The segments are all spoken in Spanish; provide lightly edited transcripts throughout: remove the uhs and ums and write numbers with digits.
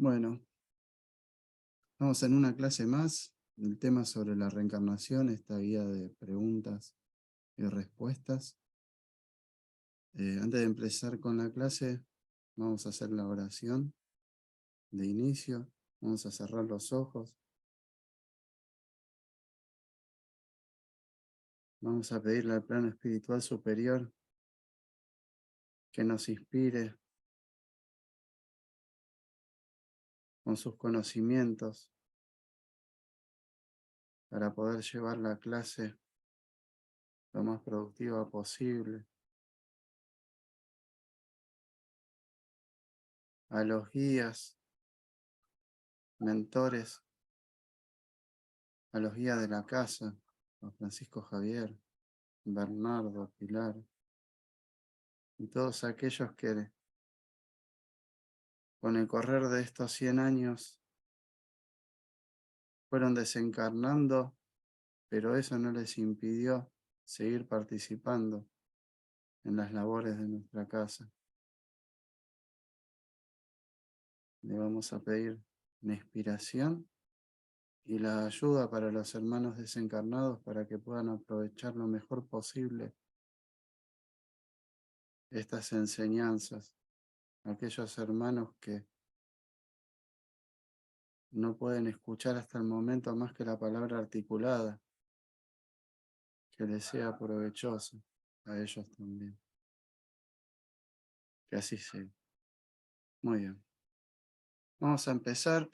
Bueno, vamos en una clase más del tema sobre la reencarnación, esta guía de preguntas y respuestas. Antes de empezar con la clase, vamos a hacer la oración de inicio. Vamos a cerrar los ojos. Vamos a pedirle al plano espiritual superior que nos inspire con sus conocimientos para poder llevar la clase lo más productiva posible. A los guías, mentores, a los guías de la casa, a Francisco Javier, Bernardo, Pilar, y todos aquellos que con el correr de estos 100 años fueron desencarnando, pero eso no les impidió seguir participando en las labores de nuestra casa. Le vamos a pedir la inspiración y la ayuda para los hermanos desencarnados para que puedan aprovechar lo mejor posible estas enseñanzas. Aquellos hermanos que no pueden escuchar hasta el momento más que la palabra articulada, que les sea provechoso a ellos también. Que así sea. Muy bien. Vamos a empezar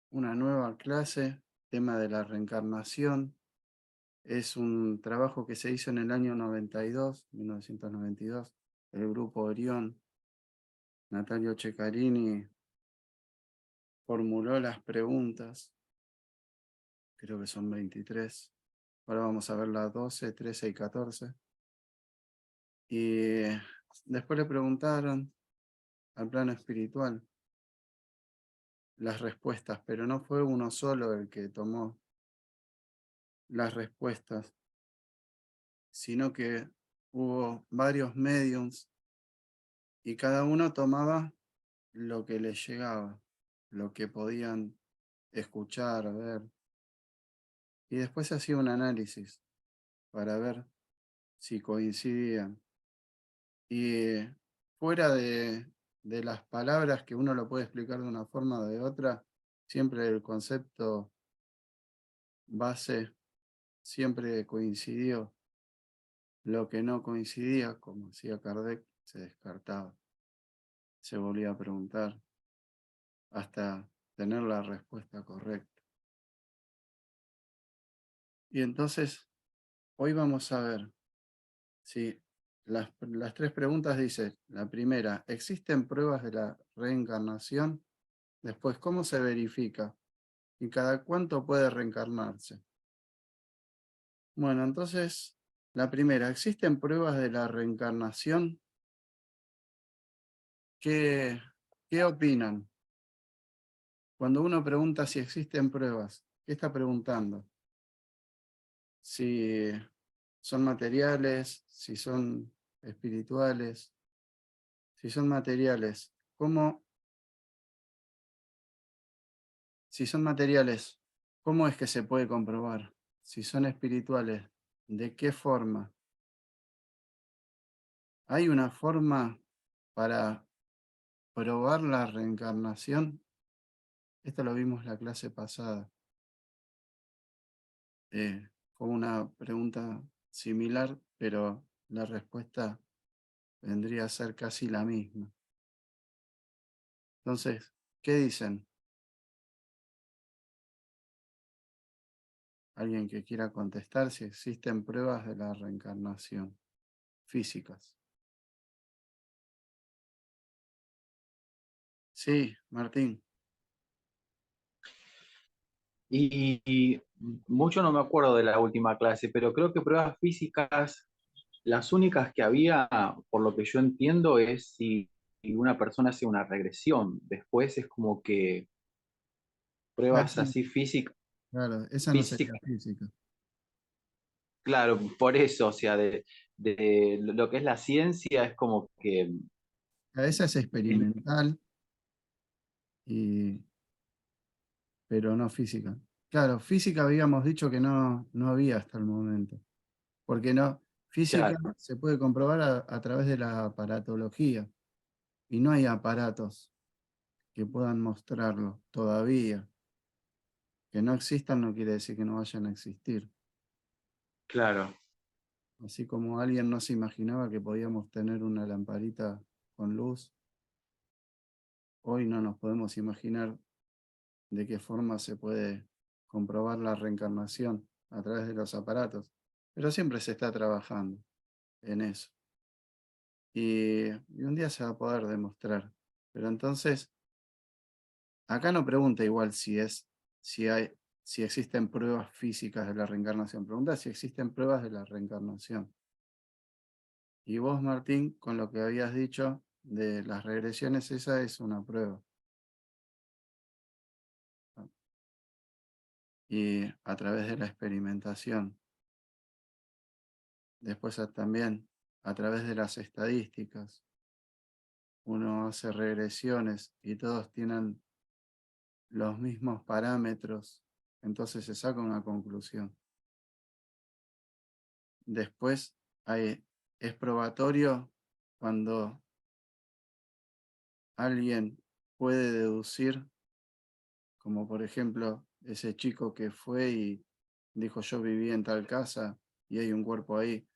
una nueva clase, tema de la reencarnación. Es un trabajo que se hizo en el año 1992, el grupo Orión. Natalio Ceccarini formuló las preguntas, creo que son 23. Ahora vamos a ver las 12, 13 y 14. Y después le preguntaron al plano espiritual las respuestas, pero no fue uno solo el que tomó las respuestas, sino que hubo varios mediums y cada uno tomaba lo que les llegaba, lo que podían escuchar, ver, y después se hacía un análisis para ver si coincidían. Y fuera de las palabras que uno lo puede explicar de una forma o de otra, siempre el concepto base siempre coincidió. Lo que no coincidía, como decía Kardec, se descartaba. Se volvía a preguntar hasta tener la respuesta correcta. Y entonces, hoy vamos a ver si las tres preguntas dicen, la primera, ¿existen pruebas de la reencarnación? Después, ¿cómo se verifica? ¿Y cada cuánto puede reencarnarse? Bueno, entonces, la primera, ¿existen pruebas de la reencarnación? ¿Qué opinan? Cuando uno pregunta si existen pruebas, ¿qué está preguntando? Si son materiales, si son espirituales. Si son materiales, si son materiales, ¿cómo es que se puede comprobar? Si son espirituales, ¿de qué forma? ¿Hay una forma para probar la reencarnación? Esto lo vimos la clase pasada. Fue una pregunta similar, pero la respuesta vendría a ser casi la misma. Entonces, ¿qué dicen? ¿Alguien que quiera contestar si existen pruebas de la reencarnación físicas? Sí, Martín. Y mucho no me acuerdo de la última clase, pero creo que pruebas físicas, las únicas que había, por lo que yo entiendo, es si una persona hace una regresión. Después es como que pruebas así físicas, Claro, esa no sería físicas, física. claro, por eso, o sea, de lo que es la ciencia es como que Esa es es, experimental pero no física. Claro, física habíamos dicho que no había hasta el momento, porque no, física Claro, se puede comprobar a través de la aparatología, y no hay aparatos que puedan mostrarlo todavía. Que no existan no quiere decir que no vayan a existir. claro, Así como alguien no se imaginaba que podíamos tener una lamparita con luz, hoy no nos podemos imaginar de qué forma se puede comprobar la reencarnación a través de los aparatos. Pero siempre se está trabajando en eso. Y un día se va a poder demostrar. Pero entonces, acá no pregunta igual si hay, si existen pruebas físicas de la reencarnación. Pregunta si existen pruebas de la reencarnación. Y vos, Martín, con lo que habías dicho de las regresiones, esa es una prueba. ¿No? Y a través de la experimentación. Después también a través de las estadísticas. Uno hace regresiones y todos tienen los mismos parámetros. Entonces se saca una conclusión. Después es probatorio cuando alguien puede deducir, como por ejemplo ese chico que fue y dijo yo viví en tal casa y hay un cuerpo ahí.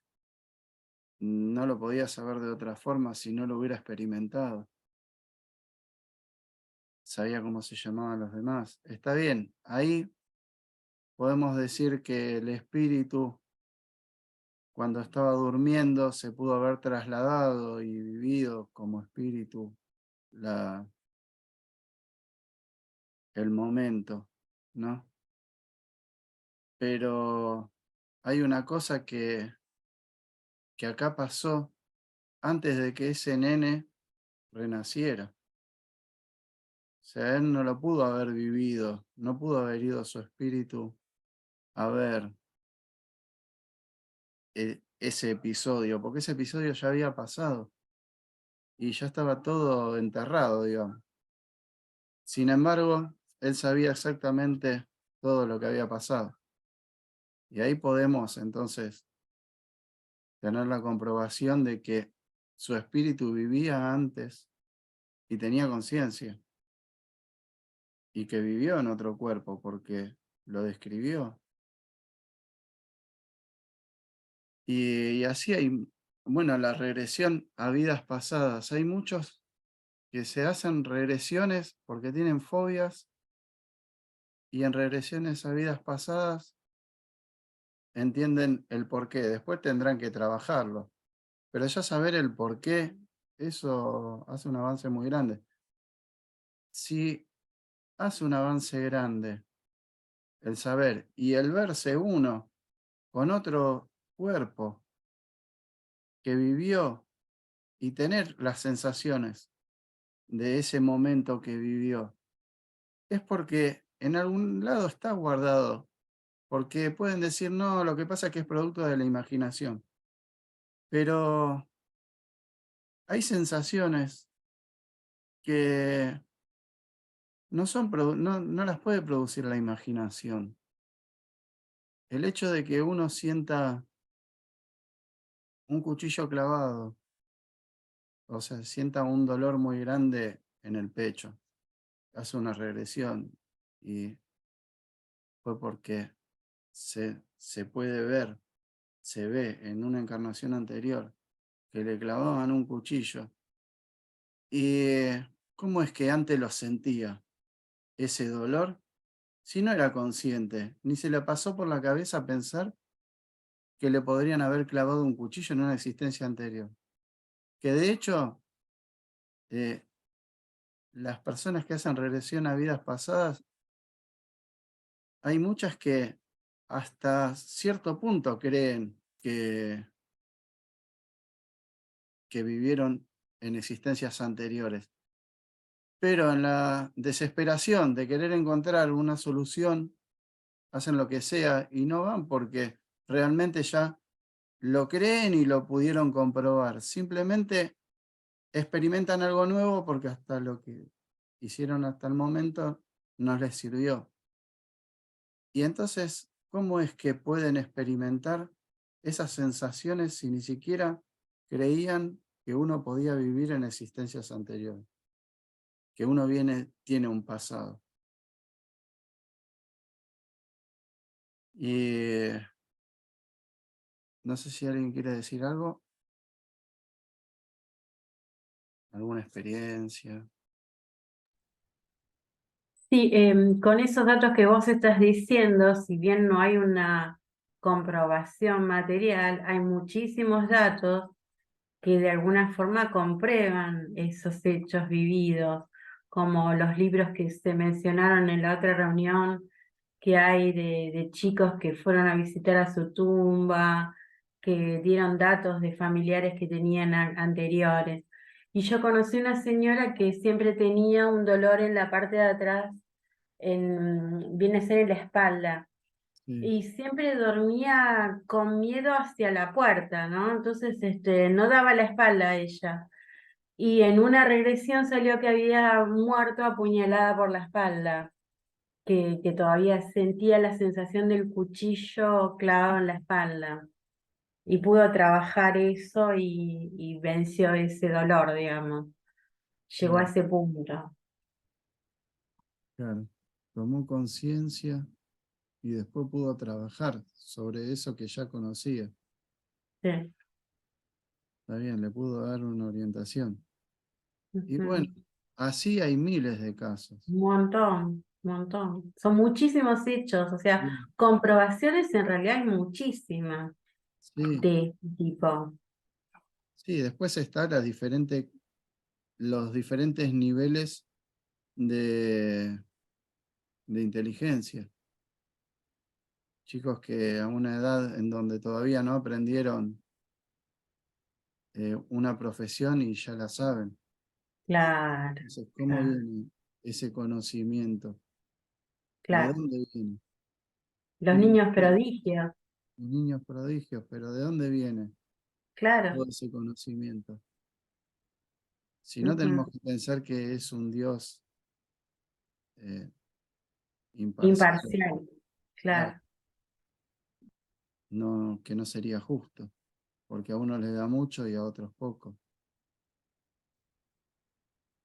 No lo podía saber de otra forma si no lo hubiera experimentado. Sabía cómo se llamaban los demás. Está bien, ahí podemos decir que el espíritu, cuando estaba durmiendo, se pudo haber trasladado y vivido como espíritu el momento, ¿no? Pero hay una cosa que acá pasó antes de que ese nene renaciera. O sea, él no lo pudo haber vivido, no pudo haber ido su espíritu a ver ese episodio, porque ese episodio ya había pasado y ya estaba todo enterrado, digamos. Sin embargo, él sabía exactamente todo lo que había pasado. Y ahí podemos entonces tener la comprobación de que su espíritu vivía antes y tenía conciencia y que vivió en otro cuerpo porque lo describió. Y así hay, bueno, la regresión a vidas pasadas. Hay muchos que se hacen regresiones porque tienen fobias y en regresiones a vidas pasadas entienden el porqué. Después tendrán que trabajarlo. Pero ya saber el porqué, eso hace un avance muy grande. Si hace un avance grande el saber y el verse uno con otro cuerpo que vivió y tener las sensaciones de ese momento que vivió, es porque en algún lado está guardado, porque pueden decir, no, lo que pasa es que es producto de la imaginación, pero hay sensaciones que no las puede producir la imaginación. El hecho de que uno sienta un cuchillo clavado, o sea, sienta un dolor muy grande en el pecho, hace una regresión y fue porque se puede ver, se ve en una encarnación anterior que le clavaban un cuchillo. ¿Y cómo es que antes lo sentía ese dolor? Si no era consciente, ni se le pasó por la cabeza pensar que le podrían haber clavado un cuchillo en una existencia anterior. Que de hecho, eh, las personas que hacen regresión a vidas pasadas, hay muchas que hasta cierto punto creen que vivieron en existencias anteriores. Pero en la desesperación de querer encontrar una solución, hacen lo que sea y no van porque realmente ya lo creen y lo pudieron comprobar. Simplemente experimentan algo nuevo porque hasta lo que hicieron hasta el momento no les sirvió. Y entonces, ¿cómo es que pueden experimentar esas sensaciones si ni siquiera creían que uno podía vivir en existencias anteriores? Que uno tiene un pasado. Y no sé si alguien quiere decir algo, alguna experiencia. Sí, con esos datos que vos estás diciendo, si bien no hay una comprobación material, hay muchísimos datos que de alguna forma comprueban esos hechos vividos, como los libros que se mencionaron en la otra reunión que hay de chicos que fueron a visitar a su tumba, que dieron datos de familiares que tenían anteriores. Y yo conocí una señora que siempre tenía un dolor en la parte de atrás, viene a ser en la espalda, Sí, y siempre dormía con miedo hacia la puerta, ¿no? Entonces, no daba la espalda a ella. Y en una regresión salió que había muerto apuñalada por la espalda, que todavía sentía la sensación del cuchillo clavado en la espalda. Y pudo trabajar eso y venció ese dolor, digamos. Llegó a claro, ese punto. claro. Tomó conciencia y después pudo trabajar sobre eso que ya conocía. Sí. Está bien, le pudo dar una orientación. Y bueno, Ujú. así hay miles de casos. Un montón, un montón. Son muchísimos hechos, o sea, Sí, comprobaciones en realidad hay muchísimas sí, de este tipo. sí, después están los diferentes niveles de, de inteligencia. Chicos que a una edad en donde todavía no aprendieron una profesión y ya la saben. Claro, Entonces, ¿cómo claro, viene ese conocimiento? ¿De claro. dónde viene? Los Tienen que niños ser prodigios, niños prodigios, pero ¿de dónde viene claro. todo ese conocimiento? Si no, tenemos Ujú. que pensar que es un Dios eh, imparcial, Imparcial, claro, claro. no, que no sería justo, porque a uno le da mucho y a otros poco.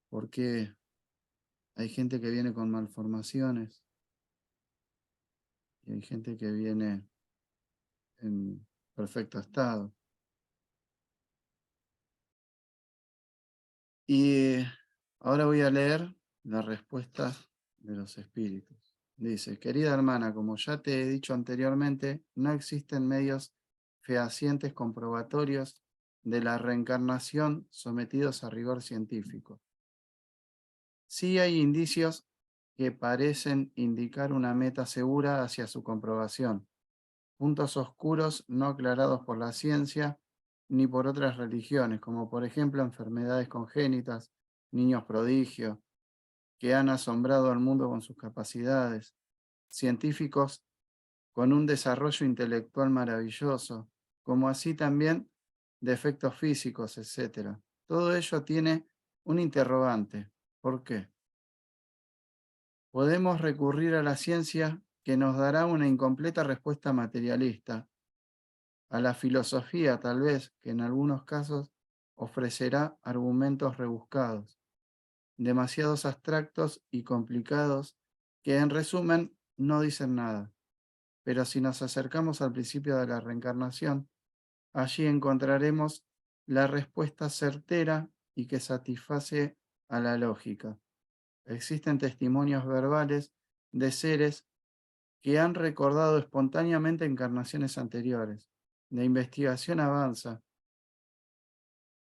Porque hay gente que viene con malformaciones y hay gente que viene en perfecto estado. Y ahora voy a leer la respuesta de los espíritus. Dice, querida hermana, como ya te he dicho anteriormente, no existen medios fehacientes comprobatorios de la reencarnación sometidos a rigor científico. Sí hay indicios que parecen indicar una meta segura hacia su comprobación, puntos oscuros no aclarados por la ciencia ni por otras religiones, como por ejemplo enfermedades congénitas, niños prodigio, que han asombrado al mundo con sus capacidades, científicos con un desarrollo intelectual maravilloso, como así también defectos físicos, etc. Todo ello tiene un interrogante. ¿Por qué? Podemos recurrir a la ciencia que nos dará una incompleta respuesta materialista, a la filosofía tal vez, que en algunos casos ofrecerá argumentos rebuscados, demasiados abstractos y complicados, que en resumen no dicen nada. Pero si nos acercamos al principio de la reencarnación, allí encontraremos la respuesta certera y que satisface a la lógica. Existen testimonios verbales de seres que han recordado espontáneamente encarnaciones anteriores. La investigación avanza.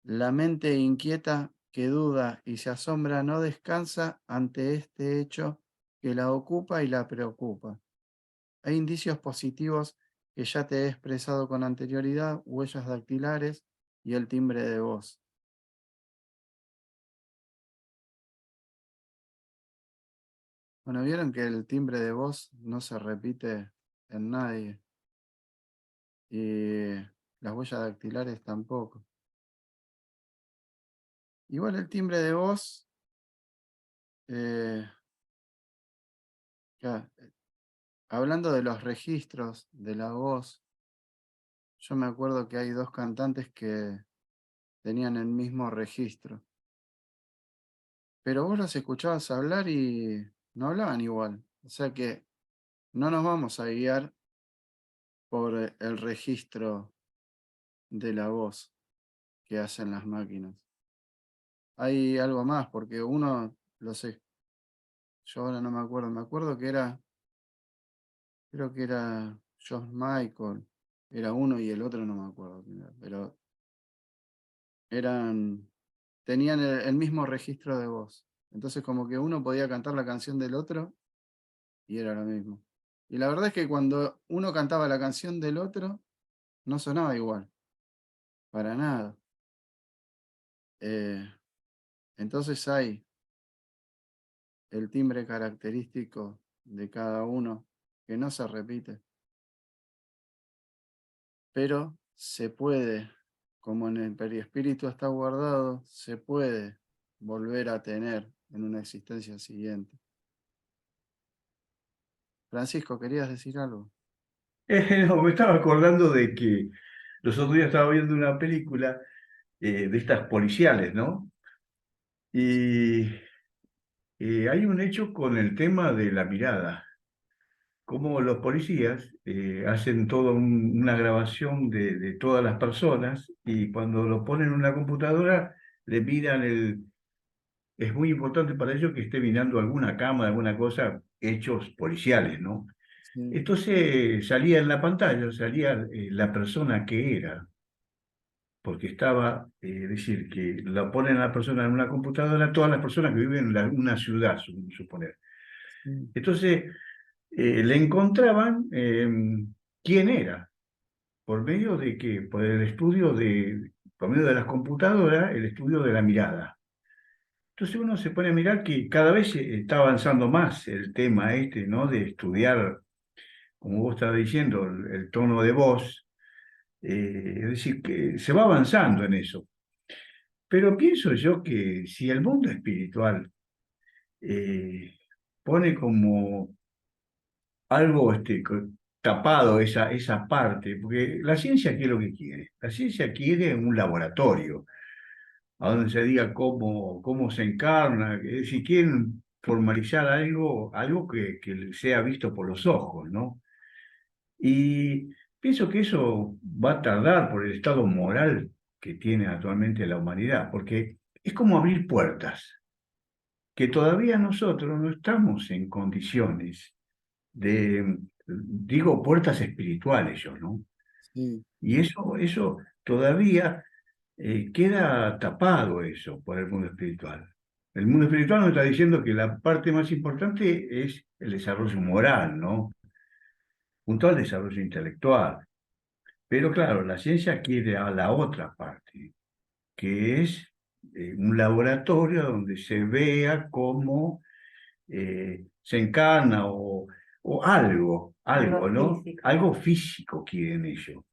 La mente inquieta que duda y se asombra no descansa ante este hecho que la ocupa y la preocupa. Hay indicios positivos que ya te he expresado con anterioridad, huellas dactilares y el timbre de voz. Bueno, vieron que el timbre de voz no se repite en nadie y las huellas dactilares tampoco. Igual el timbre de voz Eh, claro, hablando de los registros de la voz, yo me acuerdo que hay dos cantantes que tenían el mismo registro, pero vos los escuchabas hablar y no hablaban igual. O sea que no nos vamos a guiar por el registro de la voz que hacen las máquinas. Hay algo más, porque uno, lo sé, yo ahora no me acuerdo que creo que era George Michael, era uno y el otro no me acuerdo quién era, pero tenían el mismo registro de voz. Entonces como que uno podía cantar la canción del otro y era lo mismo. Y la verdad es que cuando uno cantaba la canción del otro, no sonaba igual, para nada. Eh, entonces hay el timbre característico de cada uno que no se repite, pero se puede, como en el perispíritu está guardado, se puede volver a tener en una existencia siguiente. Francisco, ¿querías decir algo? No, me estaba acordando de que los otros días estaba viendo una película de estas policiales, ¿no? Y hay un hecho con el tema de la mirada, cómo los policías hacen toda una grabación de todas las personas y cuando lo ponen en una computadora le miran el... Es muy importante para ellos que esté mirando alguna cámara, alguna cosa, hechos policiales, ¿no? Sí, Entonces salía en la pantalla, salía la persona que era, porque estaba, es decir, que la ponen a la persona en una computadora, todas las personas que viven en una ciudad, suponer. sí, Entonces le encontraban quién era, por medio de que, por el estudio por medio de las computadoras, el estudio de la mirada. Entonces uno se pone a mirar que cada vez está avanzando más el tema este, ¿no? De estudiar, como vos estabas diciendo, el tono de voz. Es decir, que se va avanzando en eso. Pero pienso yo que si el mundo espiritual eh, pone como algo tapado esa parte, porque la ciencia, ¿qué es lo que quiere? La ciencia quiere un laboratorio, a donde se diga cómo se encarna, si quieren formalizar algo que sea visto por los ojos, ¿no? Y pienso que eso va a tardar por el estado moral que tiene actualmente la humanidad, porque es como abrir puertas, que todavía nosotros no estamos en condiciones digo, puertas espirituales yo, ¿no? sí, Y eso todavía queda tapado eso por el mundo espiritual. El mundo espiritual nos está diciendo que la parte más importante es el desarrollo moral, ¿no? Junto al desarrollo intelectual. Pero claro, la ciencia quiere a la otra parte, que es un laboratorio donde se vea cómo se encarna o algo, Algo ¿no? físico. Algo físico quieren ellos.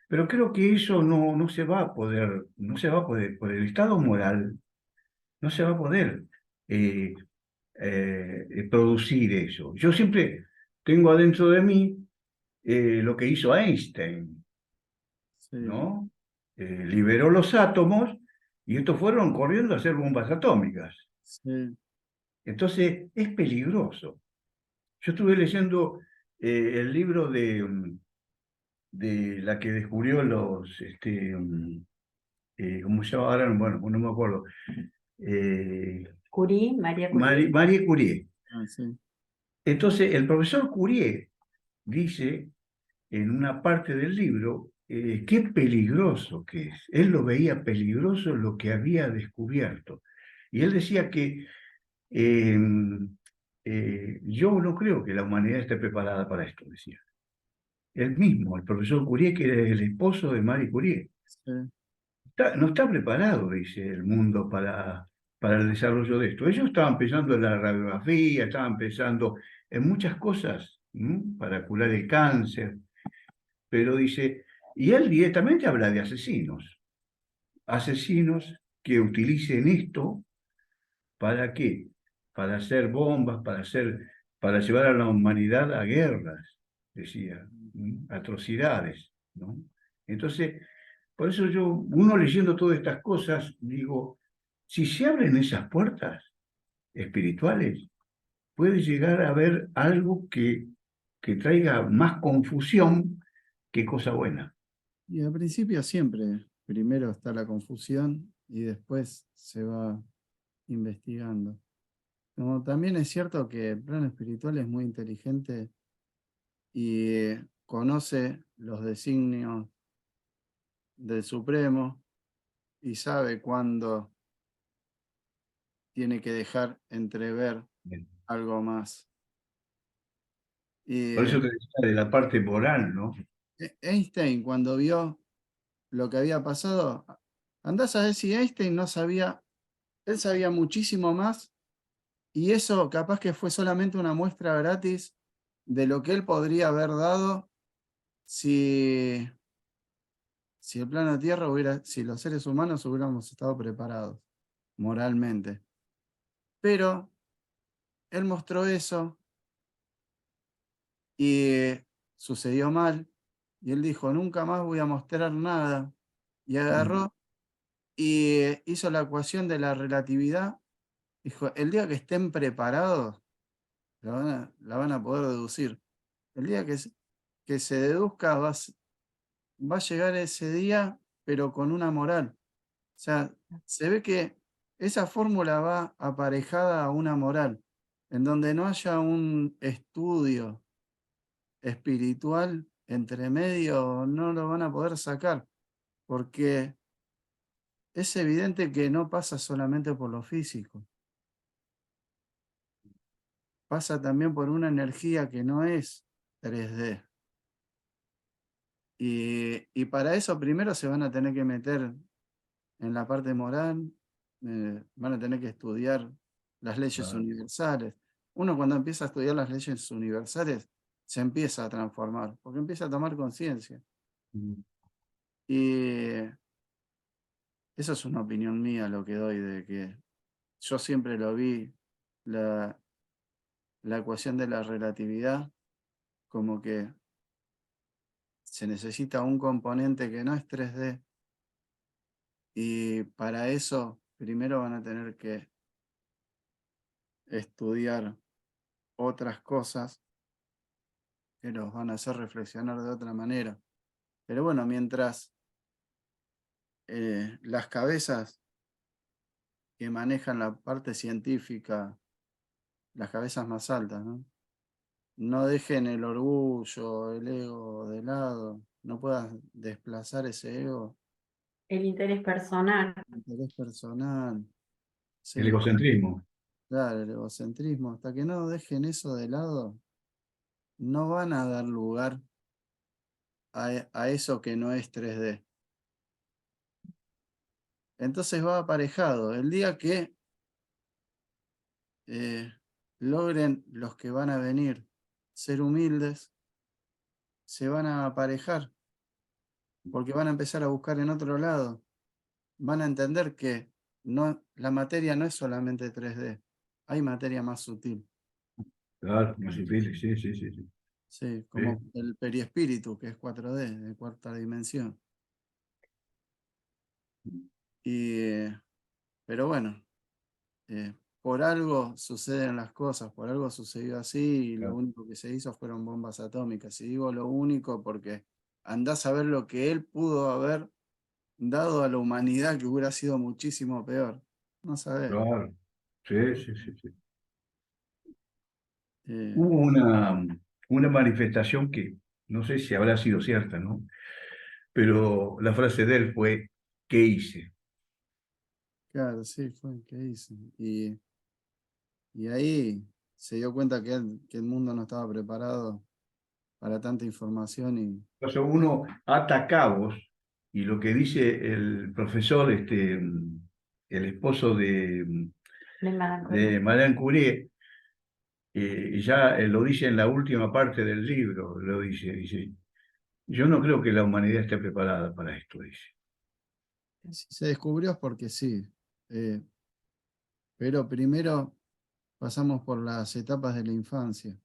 Pero creo que eso no se va a poder, no se va a poder, por el estado moral, no se va a poder eh, producir eso. Yo siempre tengo adentro de mí lo que hizo Einstein, sí, ¿no? Liberó los átomos y estos fueron corriendo a hacer bombas atómicas. sí, Entonces, es peligroso. Yo estuve leyendo el libro de la que descubrió ¿cómo se llama ahora? Bueno, no me acuerdo. Curie, María Curie. Marie Curie. sí, Entonces, el profesor Curie dice en una parte del libro qué peligroso que es. Él lo veía peligroso lo que había descubierto. Y él decía que eh, yo no creo que la humanidad esté preparada para esto, decía. Él mismo, el profesor Curie, que era el esposo de Marie Curie. sí, No está preparado, dice el mundo, para el desarrollo de esto. Ellos estaban pensando en la radiografía, estaban pensando en muchas cosas, ¿no? Para curar el cáncer, pero dice, y él directamente habla de asesinos que utilicen esto, ¿para qué? para hacer bombas, para llevar a la humanidad a guerras, decía, atrocidades, ¿no? Entonces, por eso uno leyendo todas estas cosas, digo, si se abren esas puertas espirituales, puede llegar a haber algo que traiga más confusión que cosa buena. Y al principio siempre, primero está la confusión y después se va investigando. Como también es cierto que el plano espiritual es muy inteligente y conoce los designios del Supremo y sabe cuándo tiene que dejar entrever algo más. Y Por eso te decía de la parte moral, ¿no? Einstein, cuando vio lo que había pasado, andás a ver si Einstein no sabía, él sabía muchísimo más, y eso capaz que fue solamente una muestra gratis de lo que él podría haber dado si, si el plano Tierra hubiera, si los seres humanos hubiéramos estado preparados moralmente. Pero él mostró eso y sucedió mal, y él dijo, nunca más voy a mostrar nada. Y agarró y hizo la ecuación de la relatividad. Dijo, el día que estén preparados, la van a poder deducir. El día que se deduzca, va a llegar ese día, pero con una moral. O sea, se ve que esa fórmula va aparejada a una moral, en donde no haya un estudio espiritual entre medio, no lo van a poder sacar, porque es evidente que no pasa solamente por lo físico, pasa también por una energía que no es 3D. Y para eso primero se van a tener que meter en la parte moral, van a tener que estudiar las leyes universales. Uno cuando empieza a estudiar las leyes universales se empieza a transformar, porque empieza a tomar conciencia. Y eso es una opinión mía lo que doy, de que yo siempre lo vi, la ecuación de la relatividad, como que se necesita un componente que no es 3D, y para eso primero van a tener que estudiar otras cosas que los van a hacer reflexionar de otra manera. Pero bueno, mientras las cabezas que manejan la parte científica, las cabezas más altas, no dejen el orgullo, el ego de lado, no puedas desplazar ese ego, El interés personal. el interés personal, El sí, egocentrismo. claro, el egocentrismo, hasta que no dejen eso de lado, no van a dar lugar a eso que no es 3D. Entonces va aparejado. El día que logren los que van a venir ser humildes, se van a aparejar, porque van a empezar a buscar en otro lado. Van a entender que la materia no es solamente 3D, hay materia más sutil. Claro, más difícil, sí, sí, sí, sí. Sí, Sí. como el periespíritu, que es 4D, de cuarta dimensión. Pero bueno, por algo suceden las cosas, por algo sucedió así, y lo Claro. único que se hizo fueron bombas atómicas. Y digo lo único porque andás a ver lo que él pudo haber dado a la humanidad, que hubiera sido muchísimo peor. No sabés. Claro. Sí, sí, sí, sí. Eh, Hubo una manifestación que no sé si habrá sido cierta, ¿no? Pero la frase de él fue, ¿qué hice? claro, sí, fue el que hizo. Y ahí se dio cuenta que el mundo no estaba preparado para tanta información y Entonces uno ata cabos y lo que dice el profesor, el esposo de Madame Curie, ya lo dice en la última parte del libro, dice, yo no creo que la humanidad esté preparada para esto, dice. si se descubrió es porque sí. Pero primero pasamos por las etapas de la infancia.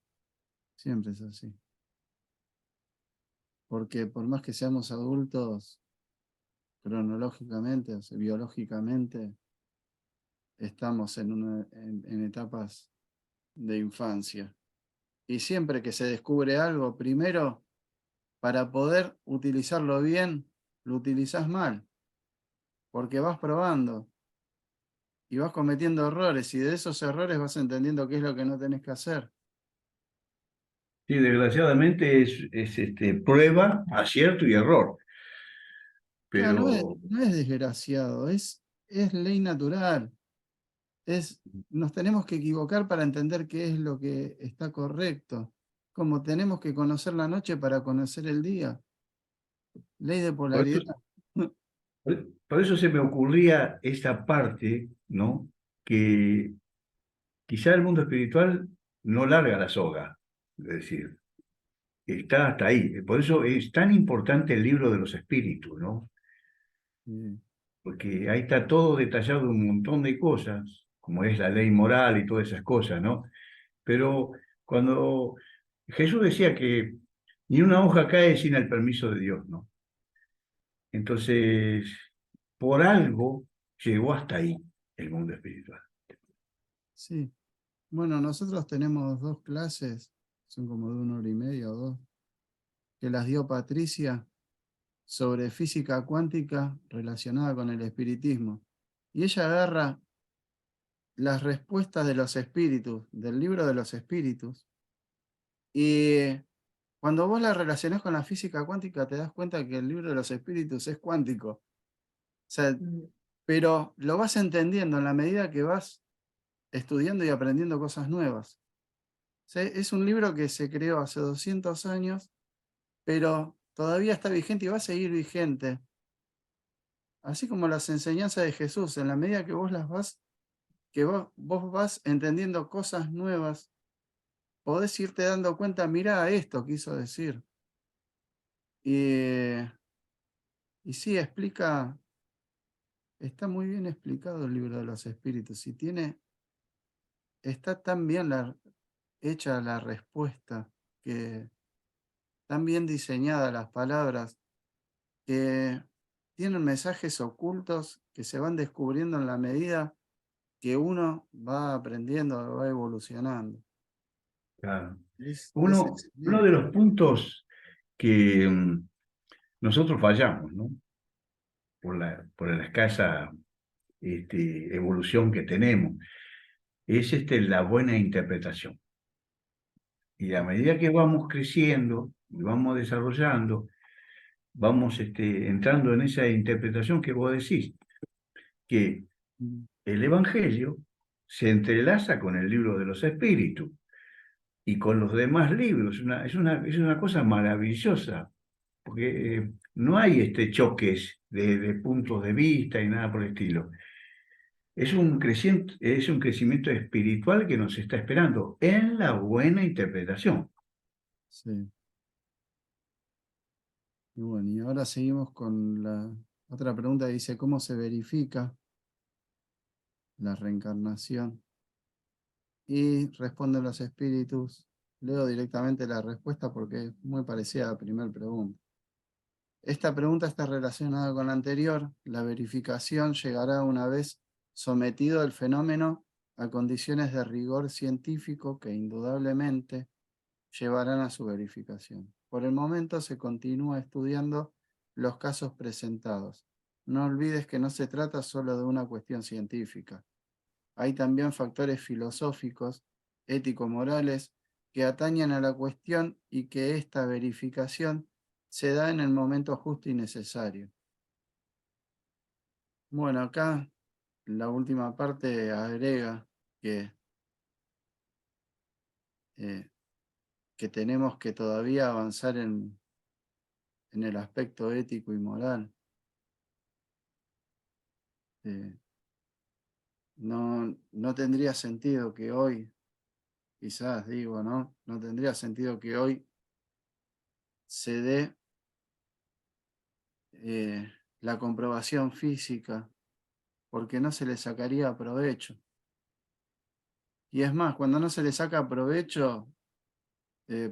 Siempre es así. Porque por más que seamos adultos, cronológicamente, o sea, biológicamente, estamos en etapas de infancia. Y siempre que se descubre algo, primero, para poder utilizarlo bien, lo utilizás mal, porque vas probando y vas cometiendo errores, y de esos errores vas entendiendo qué es lo que no tenés que hacer. Sí, desgraciadamente es prueba, acierto y error. Claro, Pero no es desgraciado, es ley natural. Nos tenemos que equivocar para entender qué es lo que está correcto. Como tenemos que conocer la noche para conocer el día. Ley de por eso, polaridad. por eso se me ocurría esa parte, ¿no? Que quizá el mundo espiritual no larga la soga, es decir, está hasta ahí. Por eso es tan importante el libro de los espíritus, ¿no? Sí, Porque ahí está todo detallado, un montón de cosas, como es la ley moral y todas esas cosas, ¿no? Pero cuando Jesús decía que ni una hoja cae sin el permiso de Dios, ¿no? Entonces, por algo llegó hasta ahí el mundo espiritual. sí. Bueno, nosotros tenemos 2 clases, son como de 1 hora y media o 2, que las dio Patricia sobre física cuántica relacionada con el espiritismo. Y ella agarra las respuestas de los espíritus, del libro de los espíritus, y cuando vos la relacionás con la física cuántica te das cuenta que el libro de los espíritus es cuántico. O sea, pero lo vas entendiendo en la medida que vas estudiando y aprendiendo cosas nuevas. O sea, es un libro que se creó hace 200 años, pero todavía está vigente y va a seguir vigente. Así como las enseñanzas de Jesús, en la medida que vos las vas, que vos vas entendiendo cosas nuevas, podés irte dando cuenta, mirá, esto quiso decir. Y, y sí, está muy bien explicado el libro de los espíritus y está tan bien hecha la respuesta, que tan bien diseñadas las palabras, que tienen mensajes ocultos que se van descubriendo en la medida que uno va aprendiendo, va evolucionando. Claro. Es Uno de excelente. los puntos que nosotros fallamos, ¿no? Por la escasa evolución que tenemos, es la buena interpretación. Y a medida que vamos creciendo y vamos desarrollando, vamos entrando en esa interpretación que vos decís, que Mm, el Evangelio se entrelaza con el libro de los espíritus y con los demás libros. Es una cosa maravillosa, porque no hay choques de puntos de vista y nada por el estilo. Es un crecimiento espiritual que nos está esperando en la buena interpretación. sí. Y bueno, y ahora seguimos con la otra pregunta que dice, ¿cómo se verifica la reencarnación? Y responden los espíritus. Leo directamente la respuesta porque es muy parecida a la primera pregunta. Esta pregunta está relacionada con la anterior. La verificación llegará una vez sometido el fenómeno a condiciones de rigor científico que indudablemente llevarán a su verificación. Por el momento se continúa estudiando los casos presentados. No olvides que no se trata solo de una cuestión científica. Hay también factores filosóficos, ético-morales, que atañen a la cuestión y que esta verificación se da en el momento justo y necesario. Bueno, acá la última parte agrega que, eh, que tenemos que todavía avanzar en el aspecto ético y moral. Eh, no tendría sentido que hoy, quizás digo, ¿no? No tendría sentido que hoy se dé la comprobación física, porque no se le sacaría provecho. Y es más, cuando no se le saca provecho,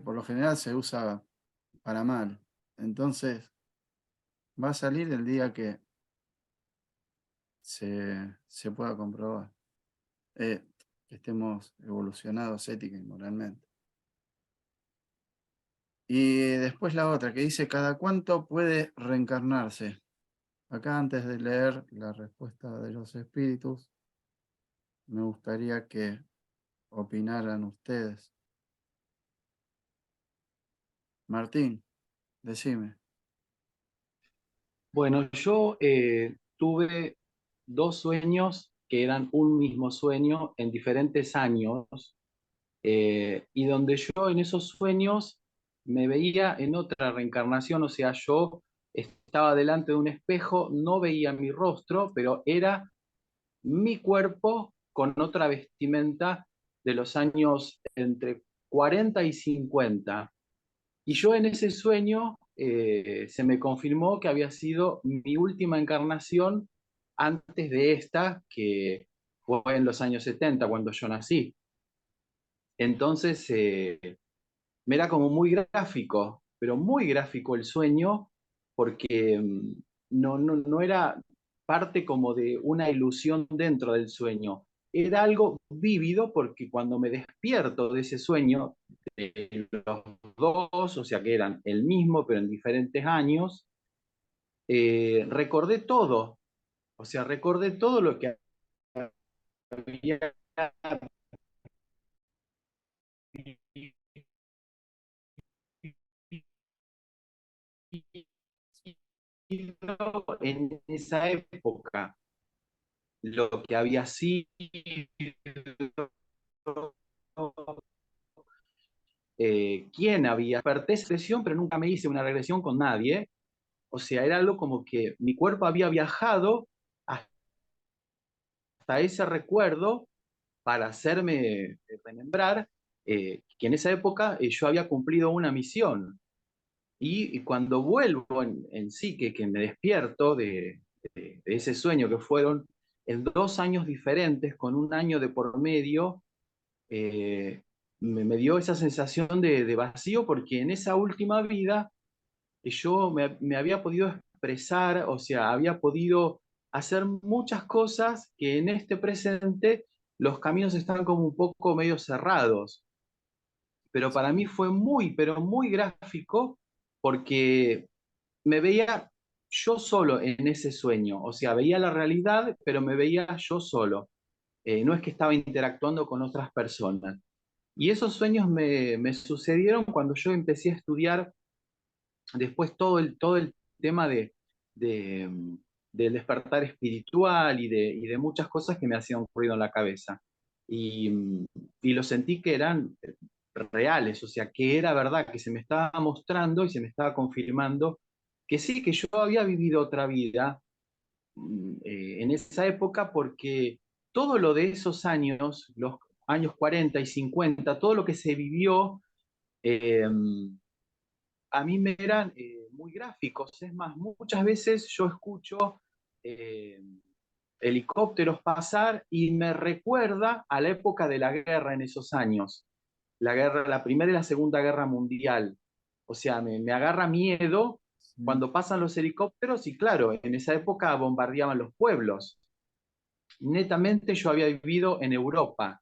por lo general se usa para mal. Entonces, va a salir el día que se pueda comprobar. Que estemos evolucionados ética y moralmente. Y después la otra, que dice, ¿cada cuánto puede reencarnarse? Acá, antes de leer la respuesta de los espíritus, me gustaría que opinaran ustedes. Martín, decime. Bueno, yo tuve dos sueños que eran un mismo sueño en diferentes años, y donde yo en esos sueños me veía en otra reencarnación, o sea, yo estaba delante de un espejo, no veía mi rostro, pero era mi cuerpo con otra vestimenta de los años entre 40 y 50. Y yo en ese sueño se me confirmó que había sido mi última encarnación antes de esta, que fue en los años 70 cuando yo nací. Entonces me era como muy gráfico, pero muy gráfico el sueño, porque no era parte como de una ilusión dentro del sueño. Era algo vívido porque cuando me despierto de ese sueño, de los dos, o sea que eran el mismo, pero en diferentes años, recordé todo. O sea, recordé todo lo que había vivido en esa época, lo que había sido, quién había. Desperté esa regresión, pero nunca me hice una regresión con nadie. O sea, era algo como que mi cuerpo había viajado hasta ese recuerdo para hacerme remembrar que en esa época yo había cumplido una misión. Y cuando vuelvo en sí, que me despierto de ese sueño que fueron en 2 años diferentes, con un año de por medio, eh, me dio esa sensación de vacío porque en esa última vida yo me había podido expresar, o sea, había podido hacer muchas cosas que en este presente los caminos están como un poco medio cerrados. Pero para mí fue muy, pero muy gráfico porque me veía yo solo en ese sueño, o sea, veía la realidad, pero me veía yo solo. No es que estaba interactuando con otras personas. Y esos sueños me sucedieron cuando yo empecé a estudiar después todo el tema de, del despertar espiritual y de muchas cosas que me hacían ruido en la cabeza. Y, y lo sentí que eran reales, o sea, que era verdad, que se me estaba mostrando y se me estaba confirmando que sí, que yo había vivido otra vida en esa época, porque todo lo de esos años, los años 40 y 50, todo lo que se vivió, eh, a mí me eran muy gráficos. Es más, muchas veces yo escucho eh, helicópteros pasar y me recuerda a la época de la guerra en esos años, la guerra, la Primera y la Segunda Guerra Mundial. O sea, me agarra miedo Sí. cuando pasan los helicópteros y claro, en esa época bombardeaban los pueblos. Netamente yo había vivido en Europa.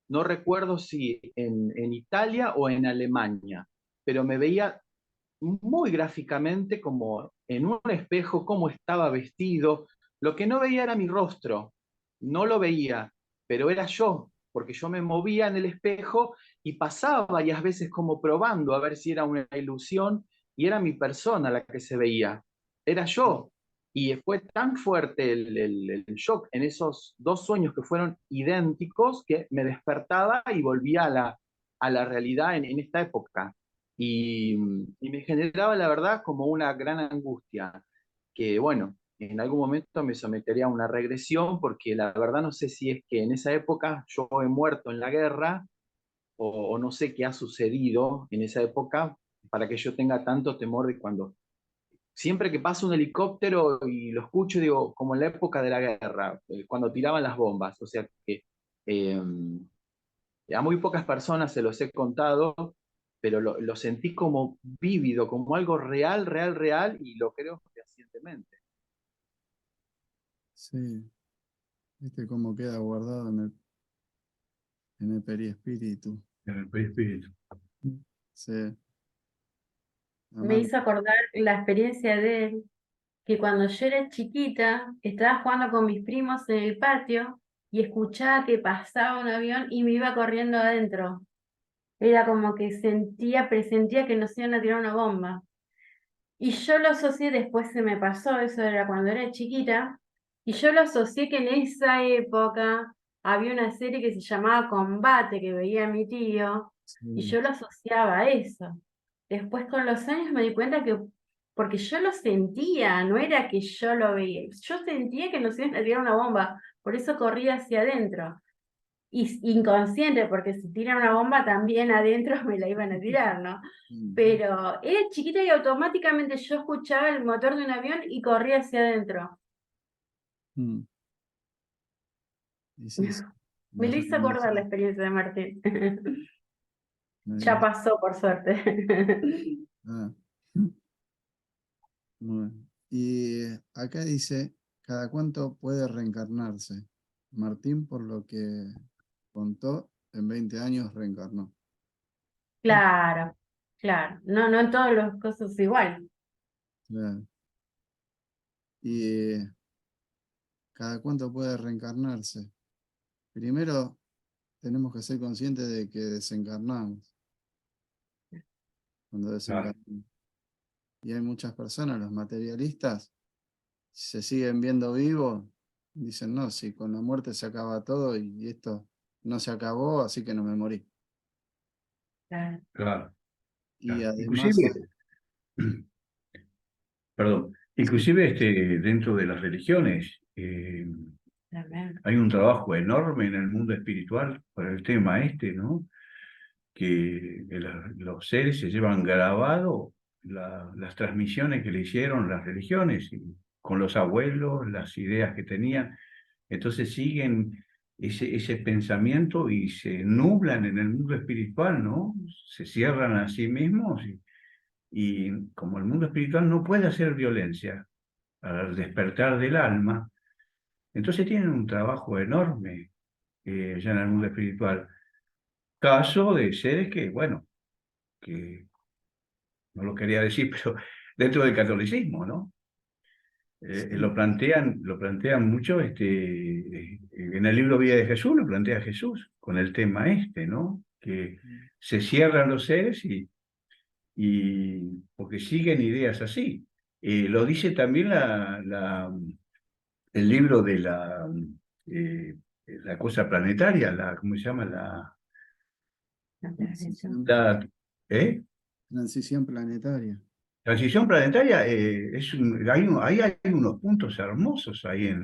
No recuerdo si en Italia o en Alemania, pero me veía muy gráficamente como en un espejo cómo estaba vestido. Lo que no veía era mi rostro, no lo veía, pero era yo, porque yo me movía en el espejo y pasaba varias veces como probando a ver si era una ilusión y era mi persona la que se veía, era yo. Y fue tan fuerte el shock en esos dos sueños que fueron idénticos que me despertaba y volvía a la realidad en esta época. Y me generaba, la verdad, como una gran angustia, que bueno, en algún momento me sometería a una regresión, porque la verdad no sé si es que en esa época yo he muerto en la guerra o no sé qué ha sucedido en esa época para que yo tenga tanto temor de cuando, siempre que pasa un helicóptero y lo escucho, digo, como en la época de la guerra, cuando tiraban las bombas, o sea que... eh, A muy pocas personas se los he contado, pero lo sentí como vívido, como algo real, real, real, y lo creo fehacientemente. Sí, viste cómo queda guardado en el perispíritu. En el perispíritu. Sí, Me además, hizo acordar la experiencia de él, que cuando yo era chiquita, estaba jugando con mis primos en el patio y escuchaba que pasaba un avión y me iba corriendo adentro. Era como que presentía que nos iban a tirar una bomba. Y yo lo asocié, después se me pasó, eso era cuando era chiquita, y yo lo asocié que en esa época había una serie que se llamaba Combate, que veía mi tío, y sí, yo lo asociaba a eso. Después con los años me di cuenta que, porque yo lo sentía, no era que yo lo veía, yo sentía que nos iban a tirar una bomba, por eso corría hacia adentro. Y inconsciente, porque si tiran una bomba también adentro me la iban a tirar, ¿no? sí, Pero era chiquita y automáticamente yo escuchaba el motor de un avión y corría hacia adentro. mm, y sí, sí, Me las lo hizo acordar la recomendaciones. experiencia de Martín. Ya Ahí, pasó, por suerte. ah, bueno. Y acá dice, ¿cada cuánto puede reencarnarse? Martín, por lo que contó, en 20 años reencarnó. Claro, claro. No, no en todos los casos igual. Claro. Y ¿cada cuánto puede reencarnarse? Primero, tenemos que ser conscientes de que desencarnamos cuando Claro, desencarnamos. Y hay muchas personas, los materialistas, se siguen viendo vivos, dicen, no, si con la muerte se acaba todo y esto no se acabó, así que no me morí. Claro, claro, Y claro. además, Inclusive, perdón, sí, inclusive dentro de las religiones también. hay un trabajo enorme en el mundo espiritual por el tema ¿no? Que los seres se llevan grabado las transmisiones que le hicieron las religiones, y con los abuelos, las ideas que tenían. Entonces siguen ese pensamiento y se nublan en el mundo espiritual, ¿no? Se cierran a sí mismos y como el mundo espiritual no puede hacer violencia al despertar del alma, entonces tienen un trabajo enorme ya en el mundo espiritual. Caso de seres que, bueno, que no lo quería decir, pero dentro del catolicismo, ¿no? sí, Lo plantean mucho, en el libro Vida de Jesús lo plantea Jesús con el tema ¿no? Que se cierran los seres y porque siguen ideas así. Lo dice también el libro de eh, la cosa planetaria, ¿cómo se llama? transición, La, ¿eh? transición planetaria. Transición planetaria, ahí hay unos puntos hermosos ahí en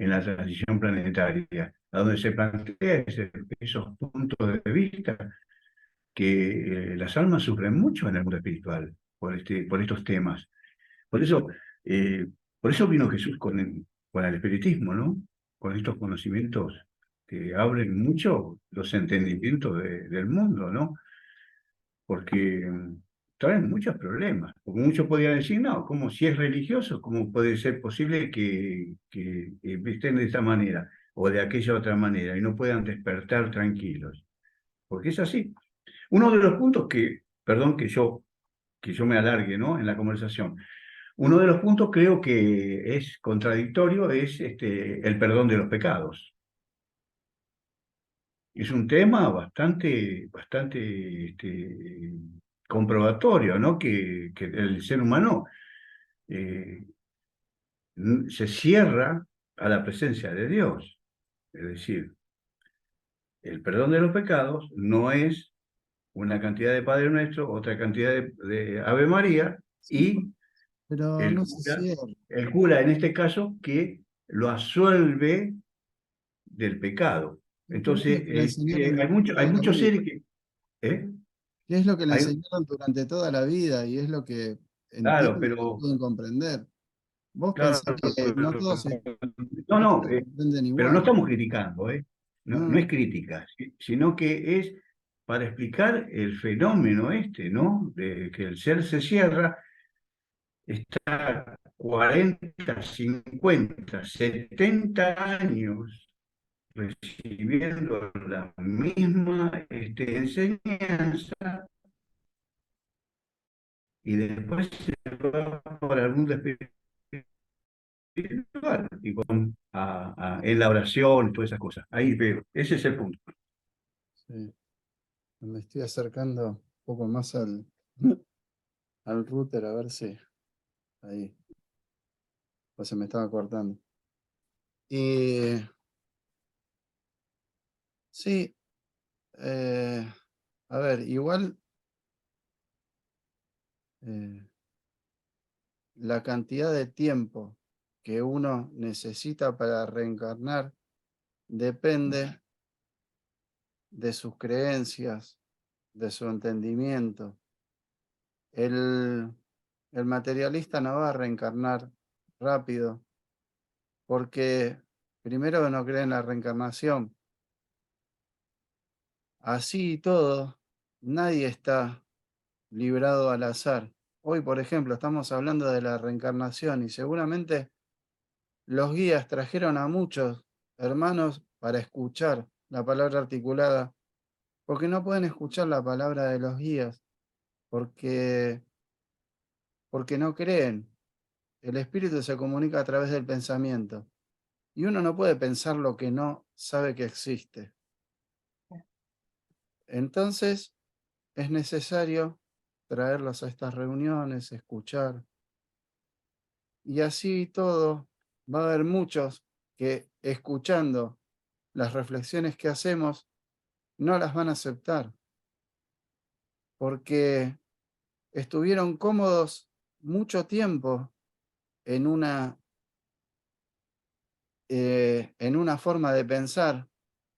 la transición planetaria, a donde se plantea esos puntos de vista que las almas sufren mucho en el mundo espiritual por estos temas. Por eso, eh, por eso vino Jesús con el espiritismo, ¿no? Con estos conocimientos que abren mucho los entendimientos del mundo, ¿no? Porque traen muchos problemas. Porque muchos podrían decir, no, como si es religioso, ¿cómo puede ser posible que estén de esta manera o de aquella otra manera y no puedan despertar tranquilos? Porque es así. Uno de los puntos perdón que yo me alargue, ¿no? En la conversación. Uno de los puntos creo que es contradictorio es el perdón de los pecados. Es un tema bastante comprobatorio, ¿no? Que el ser humano eh, se cierra a la presencia de Dios. Es decir, el perdón de los pecados no es una cantidad de Padre Nuestro, otra cantidad de Ave María Sí, y pero el no se cura, cierra. el cura en este caso que lo absuelve del pecado. ¿Qué es lo Entonces, que le enseñaron hay toda la muchos vida? seres que... ¿eh? ¿Qué es lo que le Hay, enseñaron durante toda la vida? Y es lo que claro, entienden y pero... pueden comprender. Vos Claro, pensás que no todos no, no no, todos comprenden pero no igual. estamos criticando, ¿eh? no es crítica, sino que es para explicar el fenómeno ¿no? De que el ser se cierra, está 40, 50, 70 años recibiendo la misma enseñanza y después se va para el mundo espiritual y en la oración y todas esas cosas. Ahí veo, ese es el punto. Sí. Me estoy acercando un poco más al router a ver si ahí, pues se me estaba cortando. Y sí, a ver, igual la cantidad de tiempo que uno necesita para reencarnar depende de sus creencias, de su entendimiento. El materialista no va a reencarnar rápido porque primero no cree en la reencarnación. Así y todo, nadie está librado al azar. Hoy, por ejemplo, estamos hablando de la reencarnación y seguramente los guías trajeron a muchos hermanos para escuchar la palabra articulada, porque no pueden escuchar la palabra de los guías, porque, porque no creen. El espíritu se comunica a través del pensamiento y uno no puede pensar lo que no sabe que existe. Entonces, es necesario traerlos a estas reuniones, escuchar. Y así todo, va a haber muchos que escuchando las reflexiones que hacemos, no las van a aceptar, porque estuvieron cómodos mucho tiempo en una forma de pensar,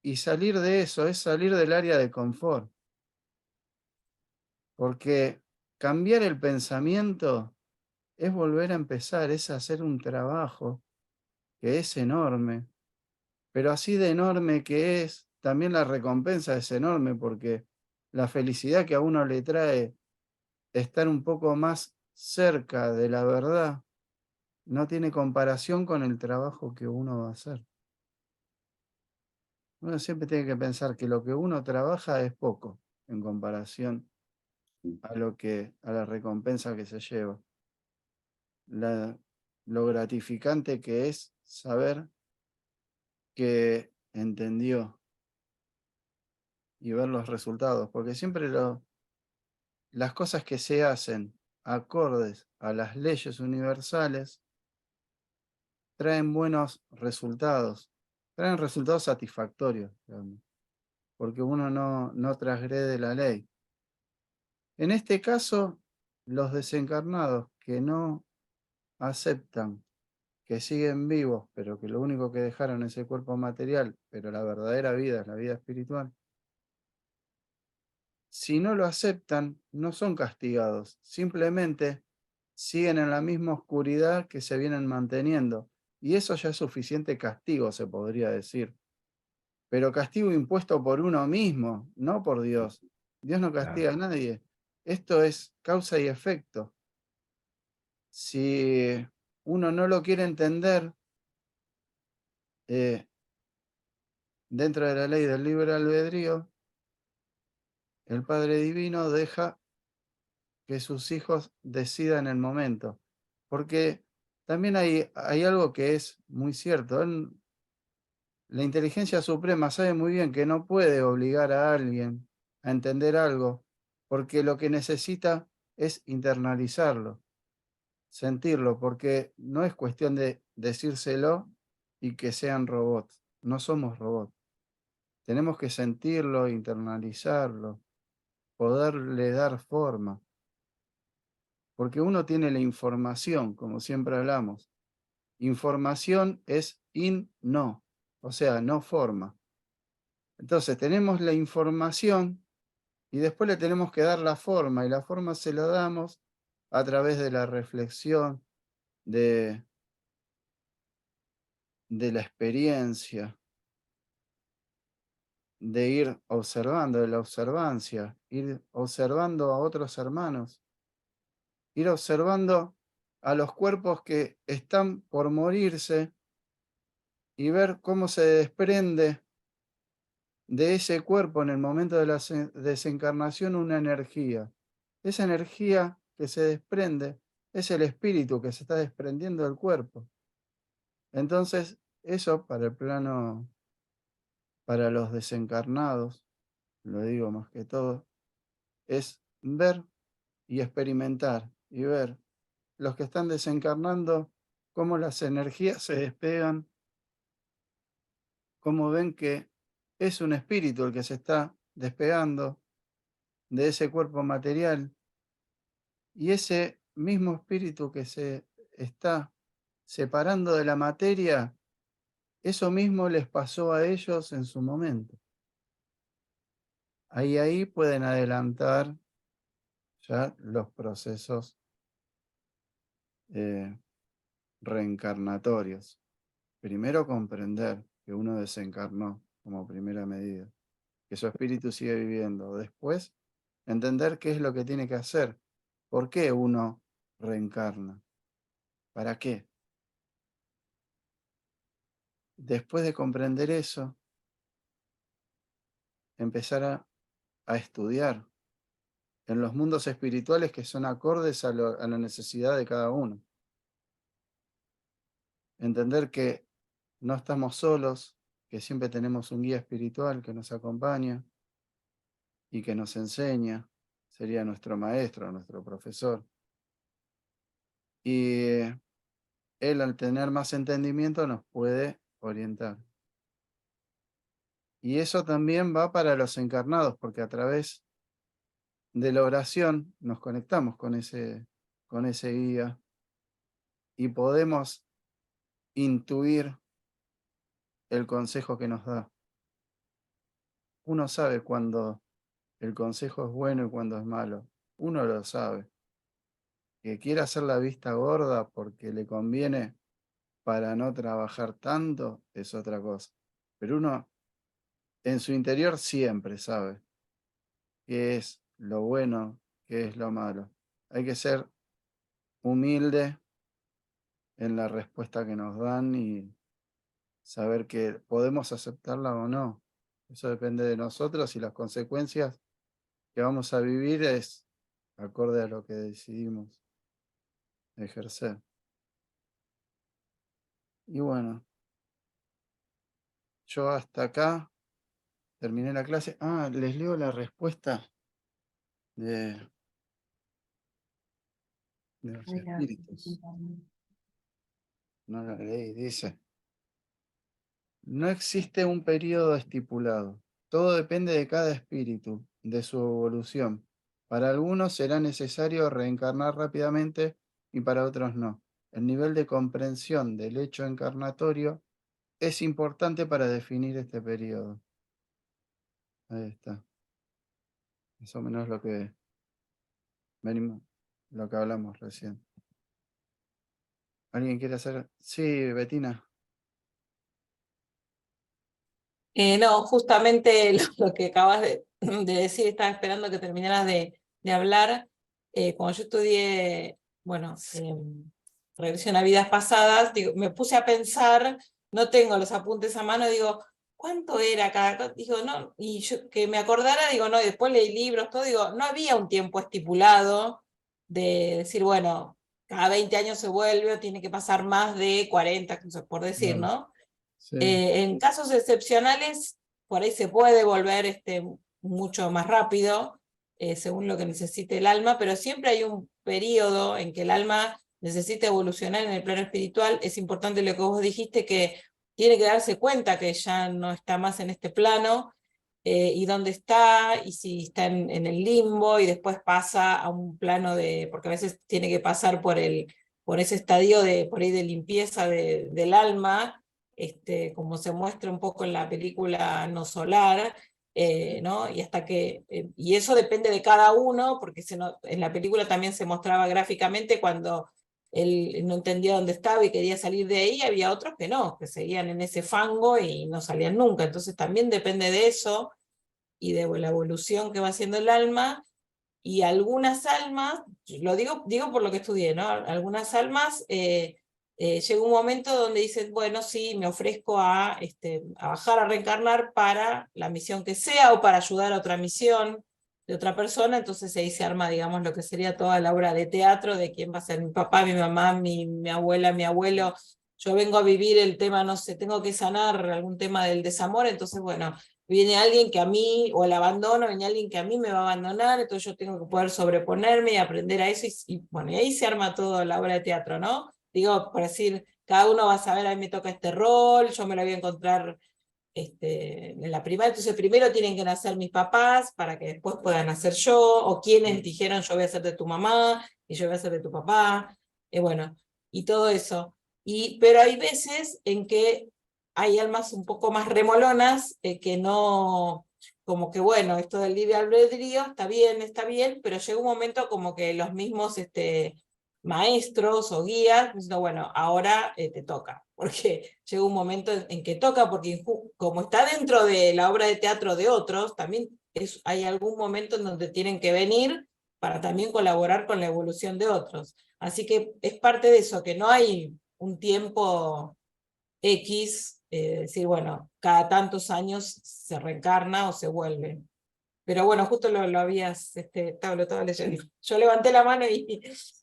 y salir de eso es salir del área de confort, porque cambiar el pensamiento es volver a empezar, es hacer un trabajo que es enorme, pero así de enorme que es, también la recompensa es enorme, porque la felicidad que a uno le trae estar un poco más cerca de la verdad no tiene comparación con el trabajo que uno va a hacer. Uno siempre tiene que pensar que lo que uno trabaja es poco en comparación a la recompensa que se lleva. Lo gratificante que es saber que entendió y ver los resultados, porque siempre las cosas que se hacen acordes a las leyes universales traen buenos resultados, traen resultados satisfactorios, digamos, porque uno no transgrede la ley. En este caso, los desencarnados que no aceptan, que siguen vivos, pero que lo único que dejaron es el cuerpo material, pero la verdadera vida es la vida espiritual, si no lo aceptan, no son castigados, simplemente siguen en la misma oscuridad que se vienen manteniendo. Y eso ya es suficiente castigo, se podría decir. Pero castigo impuesto por uno mismo, no por Dios. Dios no castiga a nadie. Esto es causa y efecto. Si uno no lo quiere entender, dentro de la ley del libre albedrío, el Padre Divino deja que sus hijos decidan el momento. Porque también hay algo que es muy cierto. La inteligencia suprema sabe muy bien que no puede obligar a alguien a entender algo, porque lo que necesita es internalizarlo, sentirlo, porque no es cuestión de decírselo y que sean robots. No somos robots. Tenemos que sentirlo, internalizarlo, poderle dar forma. Porque uno tiene la información, como siempre hablamos. Información es no, o sea, no forma. Entonces tenemos la información y después le tenemos que dar la forma, y la forma se la damos a través de la reflexión, de, de la experiencia. de ir observando, de la observancia, ir observando a otros hermanos, ir observando a los cuerpos que están por morirse y ver cómo se desprende de ese cuerpo en el momento de la desencarnación una energía. Esa energía que se desprende es el espíritu que se está desprendiendo del cuerpo. Entonces, eso para el plano, para los desencarnados, lo digo más que todo, es ver y experimentar y ver los que están desencarnando, cómo las energías se despegan, cómo ven que es un espíritu el que se está despegando de ese cuerpo material, y ese mismo espíritu que se está separando de la materia, eso mismo les pasó a ellos en su momento. Ahí pueden adelantar ya los procesos reencarnatorios. Primero comprender que uno desencarnó como primera medida, que su espíritu sigue viviendo. Después, entender qué es lo que tiene que hacer. ¿Por qué uno reencarna? ¿Para qué? Después de comprender eso, empezar a estudiar en los mundos espirituales que son acordes a la necesidad de cada uno. Entender que no estamos solos, que siempre tenemos un guía espiritual que nos acompaña y que nos enseña, sería nuestro maestro, nuestro profesor. Y él, al tener más entendimiento, nos puede orientar. Y eso también va para los encarnados, porque a través de la oración nos conectamos con ese guía y podemos intuir el consejo que nos da. Uno sabe cuando el consejo es bueno y cuando es malo. Uno lo sabe. Que quiera hacer la vista gorda porque le conviene para no trabajar tanto es otra cosa. Pero uno en su interior siempre sabe qué es lo bueno, qué es lo malo. Hay que ser humilde en la respuesta que nos dan y saber que podemos aceptarla o no. Eso depende de nosotros y las consecuencias que vamos a vivir es acorde a lo que decidimos ejercer. Y bueno, yo hasta acá terminé la clase. Les leo la respuesta de los espíritus. No la leí, dice: no existe un periodo estipulado. Todo depende de cada espíritu, de su evolución. Para algunos será necesario reencarnar rápidamente y para otros no. El nivel de comprensión del hecho encarnatorio es importante para definir este periodo. Ahí está. Más o menos lo que venimos, lo que hablamos recién. ¿Alguien quiere hacer? Sí, Betina. No, justamente lo que acabas de decir, estaba esperando que terminaras de hablar. Cuando yo estudié, bueno, regresión a vidas pasadas, digo, me puse a pensar, no tengo los apuntes a mano, digo, ¿cuánto era cada cosa? Digo, no, y yo que me acordara, digo, no, y después leí libros, todo, digo, no había un tiempo estipulado de decir, bueno, cada 20 años se vuelve o tiene que pasar más de 40, por decir, ¿no? Sí. En casos excepcionales, por ahí se puede volver mucho más rápido, según lo que necesite el alma, pero siempre hay un periodo en que el alma necesita evolucionar en el plano espiritual. Es importante lo que vos dijiste, que tiene que darse cuenta que ya no está más en este plano, y dónde está, y si está en el limbo, y después pasa a un plano porque a veces tiene que pasar por ese estadio por ahí de limpieza del alma, como se muestra un poco en la película No Solar, ¿no? Y hasta y eso depende de cada uno, porque en la película también se mostraba gráficamente cuando él no entendía dónde estaba y quería salir de ahí, había otros que no, que seguían en ese fango y no salían nunca. Entonces también depende de eso y de la evolución que va haciendo el alma. Y algunas almas, lo digo por lo que estudié, ¿no? Algunas almas llega un momento donde dicen, bueno, sí, me ofrezco a bajar a reencarnar para la misión que sea o para ayudar a otra misión de otra persona, entonces ahí se arma, digamos, lo que sería toda la obra de teatro de quién va a ser mi papá, mi mamá, mi abuela, mi abuelo. Yo vengo a vivir el tema, no sé, tengo que sanar algún tema del desamor, entonces, bueno, viene alguien que a mí, o el abandono, viene alguien que a mí me va a abandonar, entonces yo tengo que poder sobreponerme y aprender a eso, bueno, y ahí se arma toda la obra de teatro, ¿no? Digo, por decir, cada uno va a saber, a mí me toca este rol, yo me lo voy a encontrar en la primaria, entonces primero tienen que nacer mis papás para que después puedan nacer yo, o quienes dijeron yo voy a ser de tu mamá, y yo voy a ser de tu papá, bueno, y todo eso. Pero hay veces en que hay almas un poco más remolonas, que no, como que bueno, esto del libre albedrío está bien, pero llega un momento como que los mismos maestros o guías, diciendo, bueno, ahora te toca, porque llega un momento en que toca, porque como está dentro de la obra de teatro de otros, también hay algún momento en donde tienen que venir para también colaborar con la evolución de otros. Así que es parte de eso, que no hay un tiempo X, decir, bueno, cada tantos años se reencarna o se vuelve. Pero bueno, justo lo habías, lo estaba leyendo. Yo levanté la mano y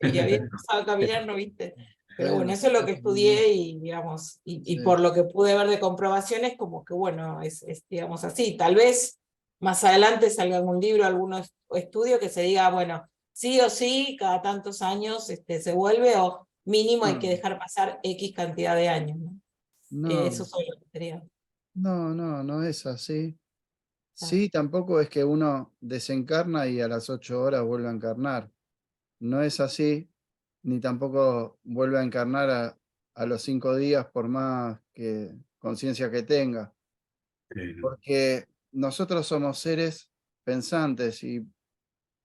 había empezado a caminar, ¿no viste? Pero bueno, eso es lo que estudié y, digamos, y por lo que pude ver de comprobaciones, como que bueno, es digamos así. Tal vez más adelante salga algún libro, algún estudio que se diga, bueno, sí o sí, cada tantos años se vuelve, o mínimo hay que dejar pasar X cantidad de años, ¿no? Eso No, solo sería. no es así. Sí, tampoco es que uno desencarna y a las 8 horas vuelve a encarnar. No es así, ni tampoco vuelve a encarnar a los 5 días por más que conciencia que tenga. Porque nosotros somos seres pensantes y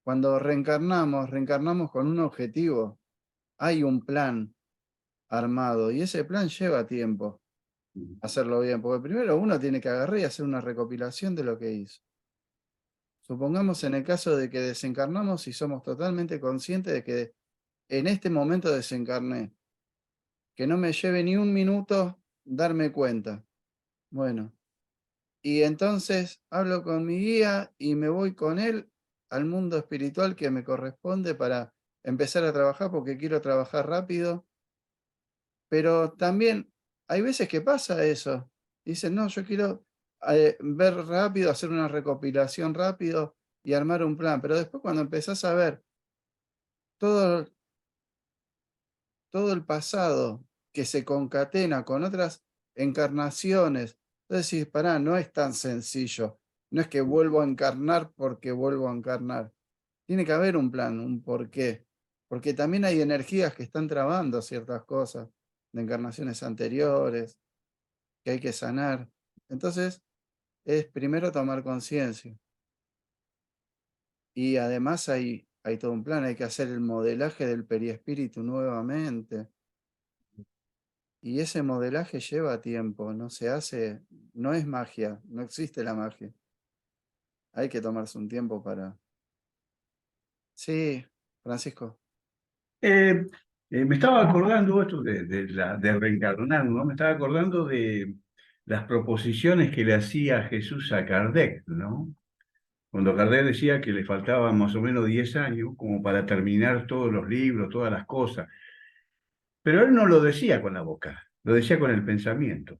cuando reencarnamos con un objetivo. Hay un plan armado y ese plan lleva tiempo hacerlo bien, porque primero uno tiene que agarrar y hacer una recopilación de lo que hizo. Supongamos en el caso de que desencarnamos y somos totalmente conscientes de que en este momento desencarné, que no me lleve ni un minuto darme cuenta. Bueno, y entonces hablo con mi guía y me voy con él al mundo espiritual que me corresponde para empezar a trabajar porque quiero trabajar rápido. Pero también hay veces que pasa eso. Dicen, no, yo quiero ver rápido, hacer una recopilación rápido y armar un plan. Pero después cuando empezás a ver todo, todo el pasado que se concatena con otras encarnaciones, entonces decís, pará, no es tan sencillo. No es que vuelvo a encarnar porque vuelvo a encarnar. Tiene que haber un plan, un porqué. Porque también hay energías que están trabando ciertas cosas de encarnaciones anteriores que hay que sanar. Entonces, es primero tomar conciencia. Y además hay todo un plan, hay que hacer el modelaje del periespíritu nuevamente. Y ese modelaje lleva tiempo, no se hace, no es magia, no existe la magia. Hay que tomarse un tiempo para... Sí, Francisco. Me estaba acordando esto de reencarnar, ¿no? Me estaba acordando de las proposiciones que le hacía Jesús a Kardec, ¿no? Cuando Kardec decía que le faltaban más o menos 10 años como para terminar todos los libros, todas las cosas. Pero él no lo decía con la boca, lo decía con el pensamiento.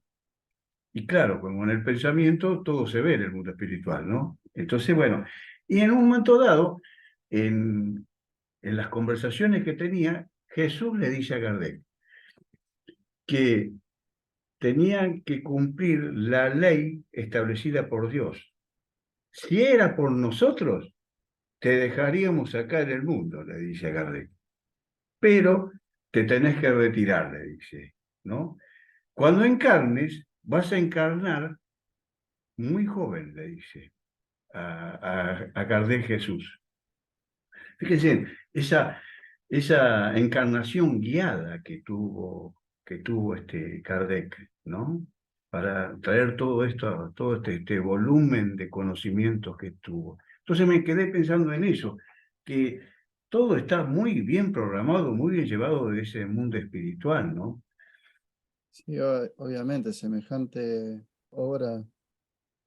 Y claro, como en el pensamiento todo se ve en el mundo espiritual, ¿no? Entonces, bueno, y en un momento dado, en las conversaciones que tenía, Jesús le dice a Kardec que tenían que cumplir la ley establecida por Dios. Si era por nosotros, te dejaríamos acá en el mundo, le dice a Kardec. Pero te tenés que retirar, le dice, ¿no? Cuando encarnes, vas a encarnar muy joven, le dice a Kardec Jesús. Fíjense, esa encarnación guiada que tuvo Kardec, ¿no? Para traer todo esto, todo este volumen de conocimientos que tuvo. Entonces me quedé pensando en eso, que todo está muy bien programado, muy bien llevado de ese mundo espiritual, ¿no? Sí, obviamente, semejante obra,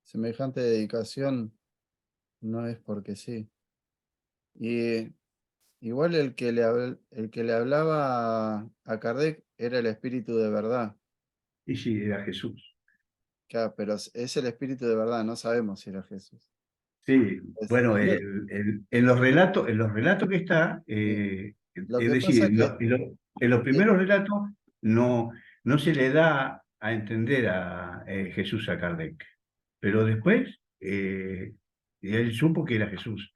semejante dedicación no es porque sí. Y igual el que le hablaba a Kardec era el espíritu de verdad. Y sí, era Jesús. Claro, pero es el espíritu de verdad, no sabemos si era Jesús. Sí, bueno, Es en los relatos que está, lo es que pasa decir, que en los eh, primeros relatos no, no se le da a entender a Jesús a Kardec, pero después él supo que era Jesús.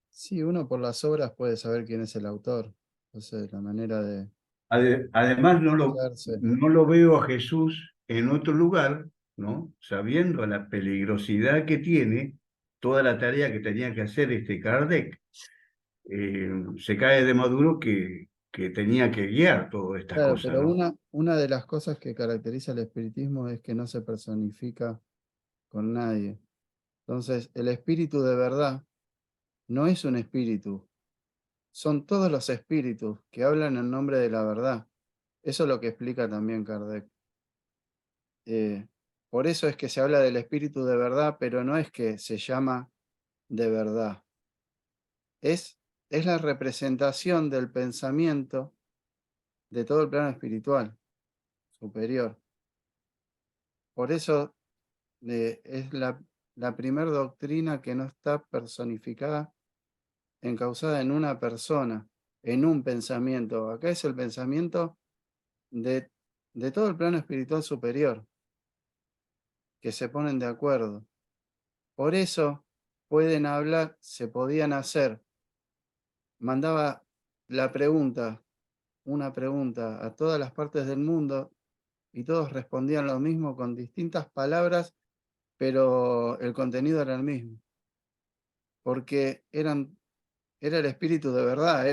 sí, uno por las obras puede saber quién es el autor. Entonces, la manera de Además, explicarse. no lo veo a Jesús en otro lugar, ¿no? Sabiendo la peligrosidad que tiene toda la tarea que tenía que hacer Kardec. Se cae de Maduro que tenía que guiar todas estas Claro, cosas, pero ¿no? una de las cosas que caracteriza al espiritismo es que no se personifica con nadie. Entonces, el espíritu de verdad no es un espíritu, son todos los espíritus que hablan en nombre de la verdad. Eso es lo que explica también Kardec. Eh, por eso es que se habla del espíritu de verdad, pero no es que se llama de verdad. Es la representación del pensamiento de todo el plano espiritual superior. Por eso es la primer doctrina que no está personificada, encausada en una persona, en un pensamiento. Acá es el pensamiento de, de todo el plano espiritual superior, que se ponen de acuerdo. Por eso pueden hablar, se podían hacer. Mandaba la pregunta, una pregunta a todas las partes del mundo y todos respondían lo mismo con distintas palabras, pero el contenido era el mismo, porque era el espíritu de verdad,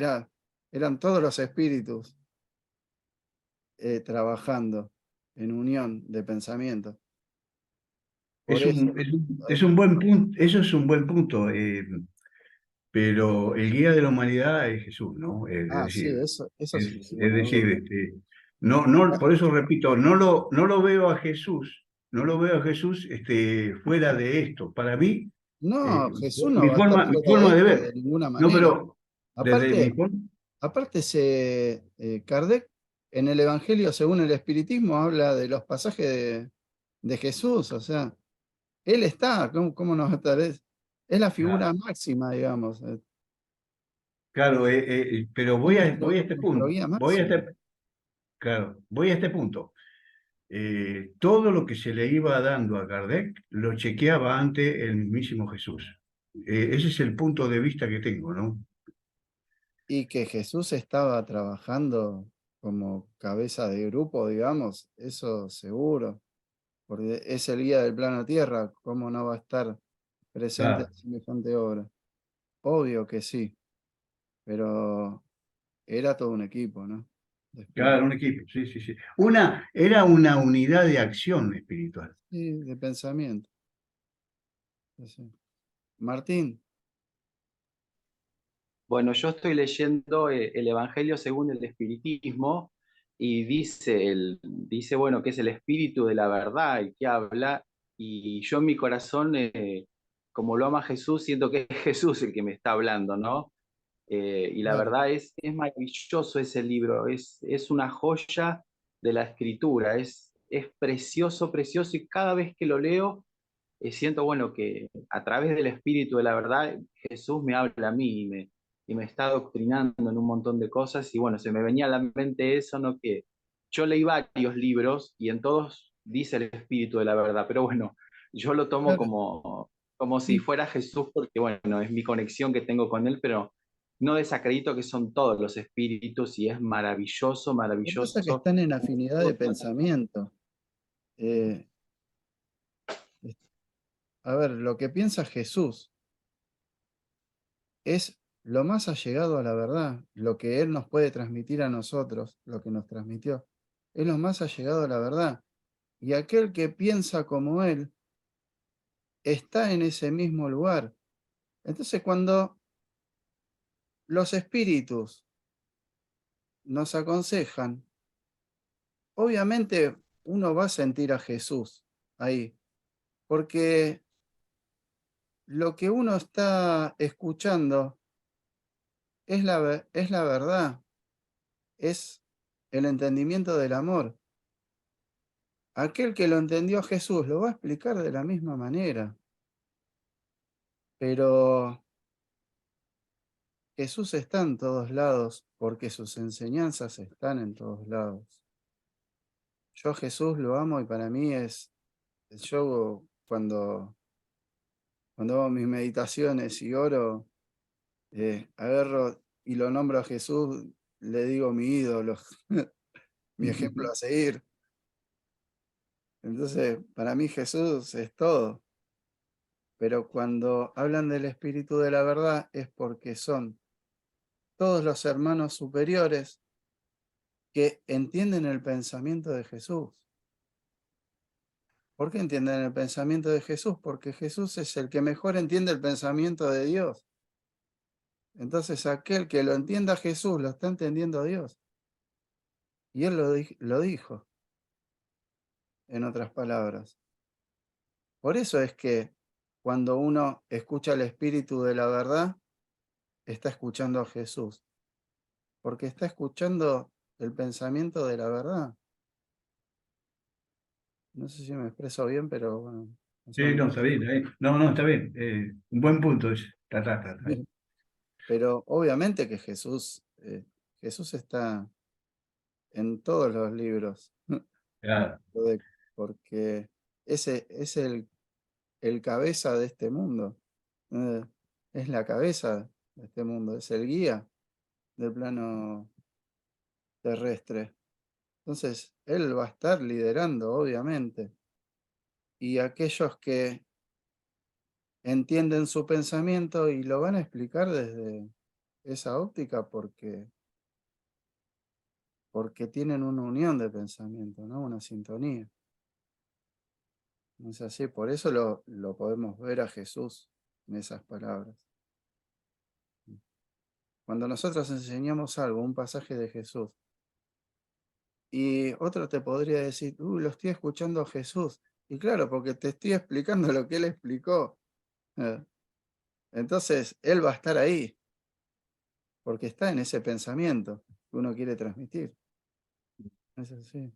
eran todos los espíritus trabajando en unión de pensamiento. Por eso, Es un buen punto, eso es un buen punto, pero el guía de la humanidad es Jesús, ¿no? sí, eso sin Es ninguna decir, duda. por eso repito, no lo veo a Jesús, no lo veo a Jesús fuera de esto. Para mí, No, Jesús no va a estar mi fuera de forma de esto ver, de ninguna no, manera. pero desde mi Aparte, forma, Kardec en el Evangelio, según el Espiritismo, habla de los pasajes de Jesús. O sea, él está, ¿cómo no va a estar? Es la figura máxima, digamos. claro, pero Es voy a este nuestro punto, guía máximo. claro, voy a este punto. Todo lo que se le iba dando a Kardec lo chequeaba ante el mismísimo Jesús. Ese es el punto de vista que tengo, ¿no? Y que Jesús estaba trabajando como cabeza de grupo, digamos, eso seguro, porque es el guía del plano Tierra, ¿cómo no va a estar presente Claro, en semejante obra? Obvio que sí, pero era todo un equipo, ¿no? De espíritu. claro, un equipo, sí, sí, sí. Era una unidad de acción espiritual. Sí, de pensamiento. Sí. Martín, Bueno, yo estoy leyendo el Evangelio según el Espiritismo y dice, bueno, que es el Espíritu de la verdad el que habla y yo en mi corazón, como lo ama Jesús, siento que es Jesús el que me está hablando, ¿no? Y la claro. verdad es maravilloso ese libro, es una joya de la escritura, es precioso, precioso y cada vez que lo leo siento, bueno, que a través del Espíritu de la verdad Jesús me habla a mí y me está adoctrinando en un montón de cosas y bueno, se me venía a la mente eso, ¿no? Que yo leí varios libros y en todos dice el Espíritu de la verdad, pero bueno, yo lo tomo Claro. como si Y fuera Jesús porque bueno, es mi conexión que tengo con él, pero no desacredito que son todos los espíritus y es maravilloso, lo que pasa es que maravilloso. están en afinidad de pensamiento. Eh, a ver, lo que piensa Jesús es lo más allegado a la verdad, lo que Él nos puede transmitir a nosotros, lo que nos transmitió, es lo más allegado a la verdad. Y aquel que piensa como Él está en ese mismo lugar. Entonces, cuando los espíritus nos aconsejan, obviamente uno va a sentir a Jesús ahí, porque lo que uno está escuchando es es la verdad, es el entendimiento del amor. Aquel que lo entendió a Jesús lo va a explicar de la misma manera, pero Jesús está en todos lados porque sus enseñanzas están en todos lados. Yo a Jesús lo amo y para mí yo cuando hago mis meditaciones y oro, agarro y lo nombro a Jesús, le digo mi ídolo, mi ejemplo a seguir. Entonces, para mí Jesús es todo. Pero cuando hablan del Espíritu de la verdad es porque son todos los hermanos superiores que entienden el pensamiento de Jesús. ¿Por qué entienden el pensamiento de Jesús? Porque Jesús es el que mejor entiende el pensamiento de Dios. Entonces aquel que lo entienda a Jesús lo está entendiendo a Dios. Y Él lo dijo, en otras palabras. Por eso es que cuando uno escucha el Espíritu de la verdad, está escuchando a Jesús. Porque está escuchando el pensamiento de la verdad. No sé si me expreso bien, pero bueno. Más o Sí, no, menos. está bien. No, no, está bien. Un buen punto ese. Ta. Pero obviamente que Jesús está en todos los libros, Claro. porque ese es el cabeza de este mundo, eh, es la cabeza de este mundo, es el guía del plano terrestre. Entonces, él va a estar liderando, obviamente, y aquellos que entienden su pensamiento y lo van a explicar desde esa óptica porque tienen una unión de pensamiento, ¿no? Una sintonía. No es así, por eso lo podemos ver a Jesús en esas palabras. Cuando nosotros enseñamos algo, un pasaje de Jesús, y otro te podría decir, lo estoy escuchando a Jesús. Y claro, porque te estoy explicando lo que él explicó. Eh, Entonces, él va a estar ahí, porque está en ese pensamiento que uno quiere transmitir. Es así.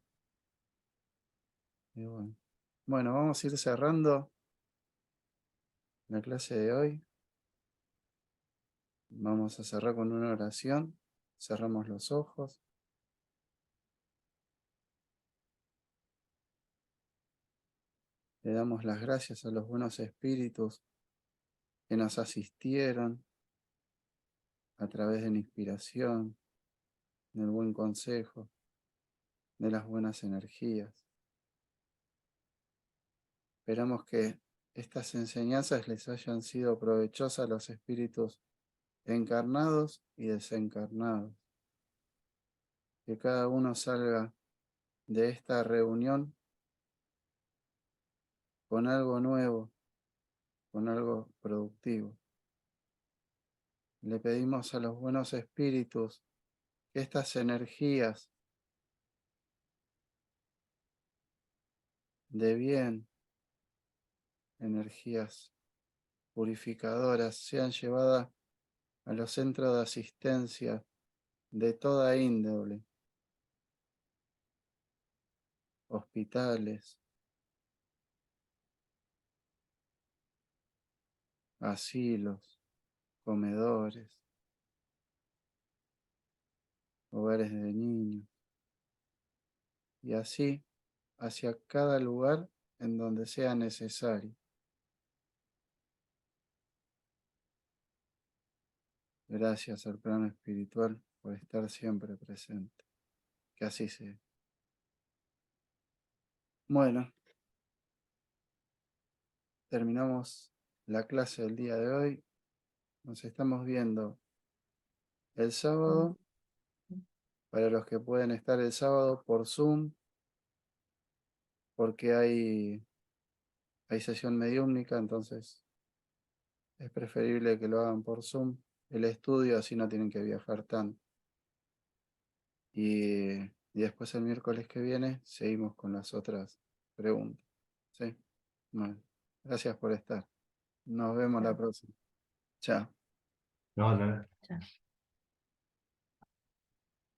Y bueno. Bueno, vamos a ir cerrando la clase de hoy. Vamos a cerrar con una oración. Cerramos los ojos. Le damos las gracias a los buenos espíritus que nos asistieron a través de la inspiración, del buen consejo, de las buenas energías. Esperamos que estas enseñanzas les hayan sido provechosas a los espíritus encarnados y desencarnados. Que cada uno salga de esta reunión con algo nuevo, con algo productivo. Le pedimos a los buenos espíritus que estas energías de bien, energías purificadoras, sean llevadas a los centros de asistencia de toda índole, hospitales, asilos, comedores, hogares de niños, y así hacia cada lugar en donde sea necesario. Gracias al plano espiritual por estar siempre presente. Que así sea. Bueno, terminamos la clase del día de hoy. Nos estamos viendo el sábado, para los que pueden estar el sábado por Zoom, porque hay sesión mediúmnica, entonces es preferible que lo hagan por Zoom, el estudio, así no tienen que viajar tanto. Y después el miércoles que viene seguimos con las otras preguntas. ¿Sí? Bueno, gracias por estar. Nos vemos la próxima. Chao. No, no. Chao.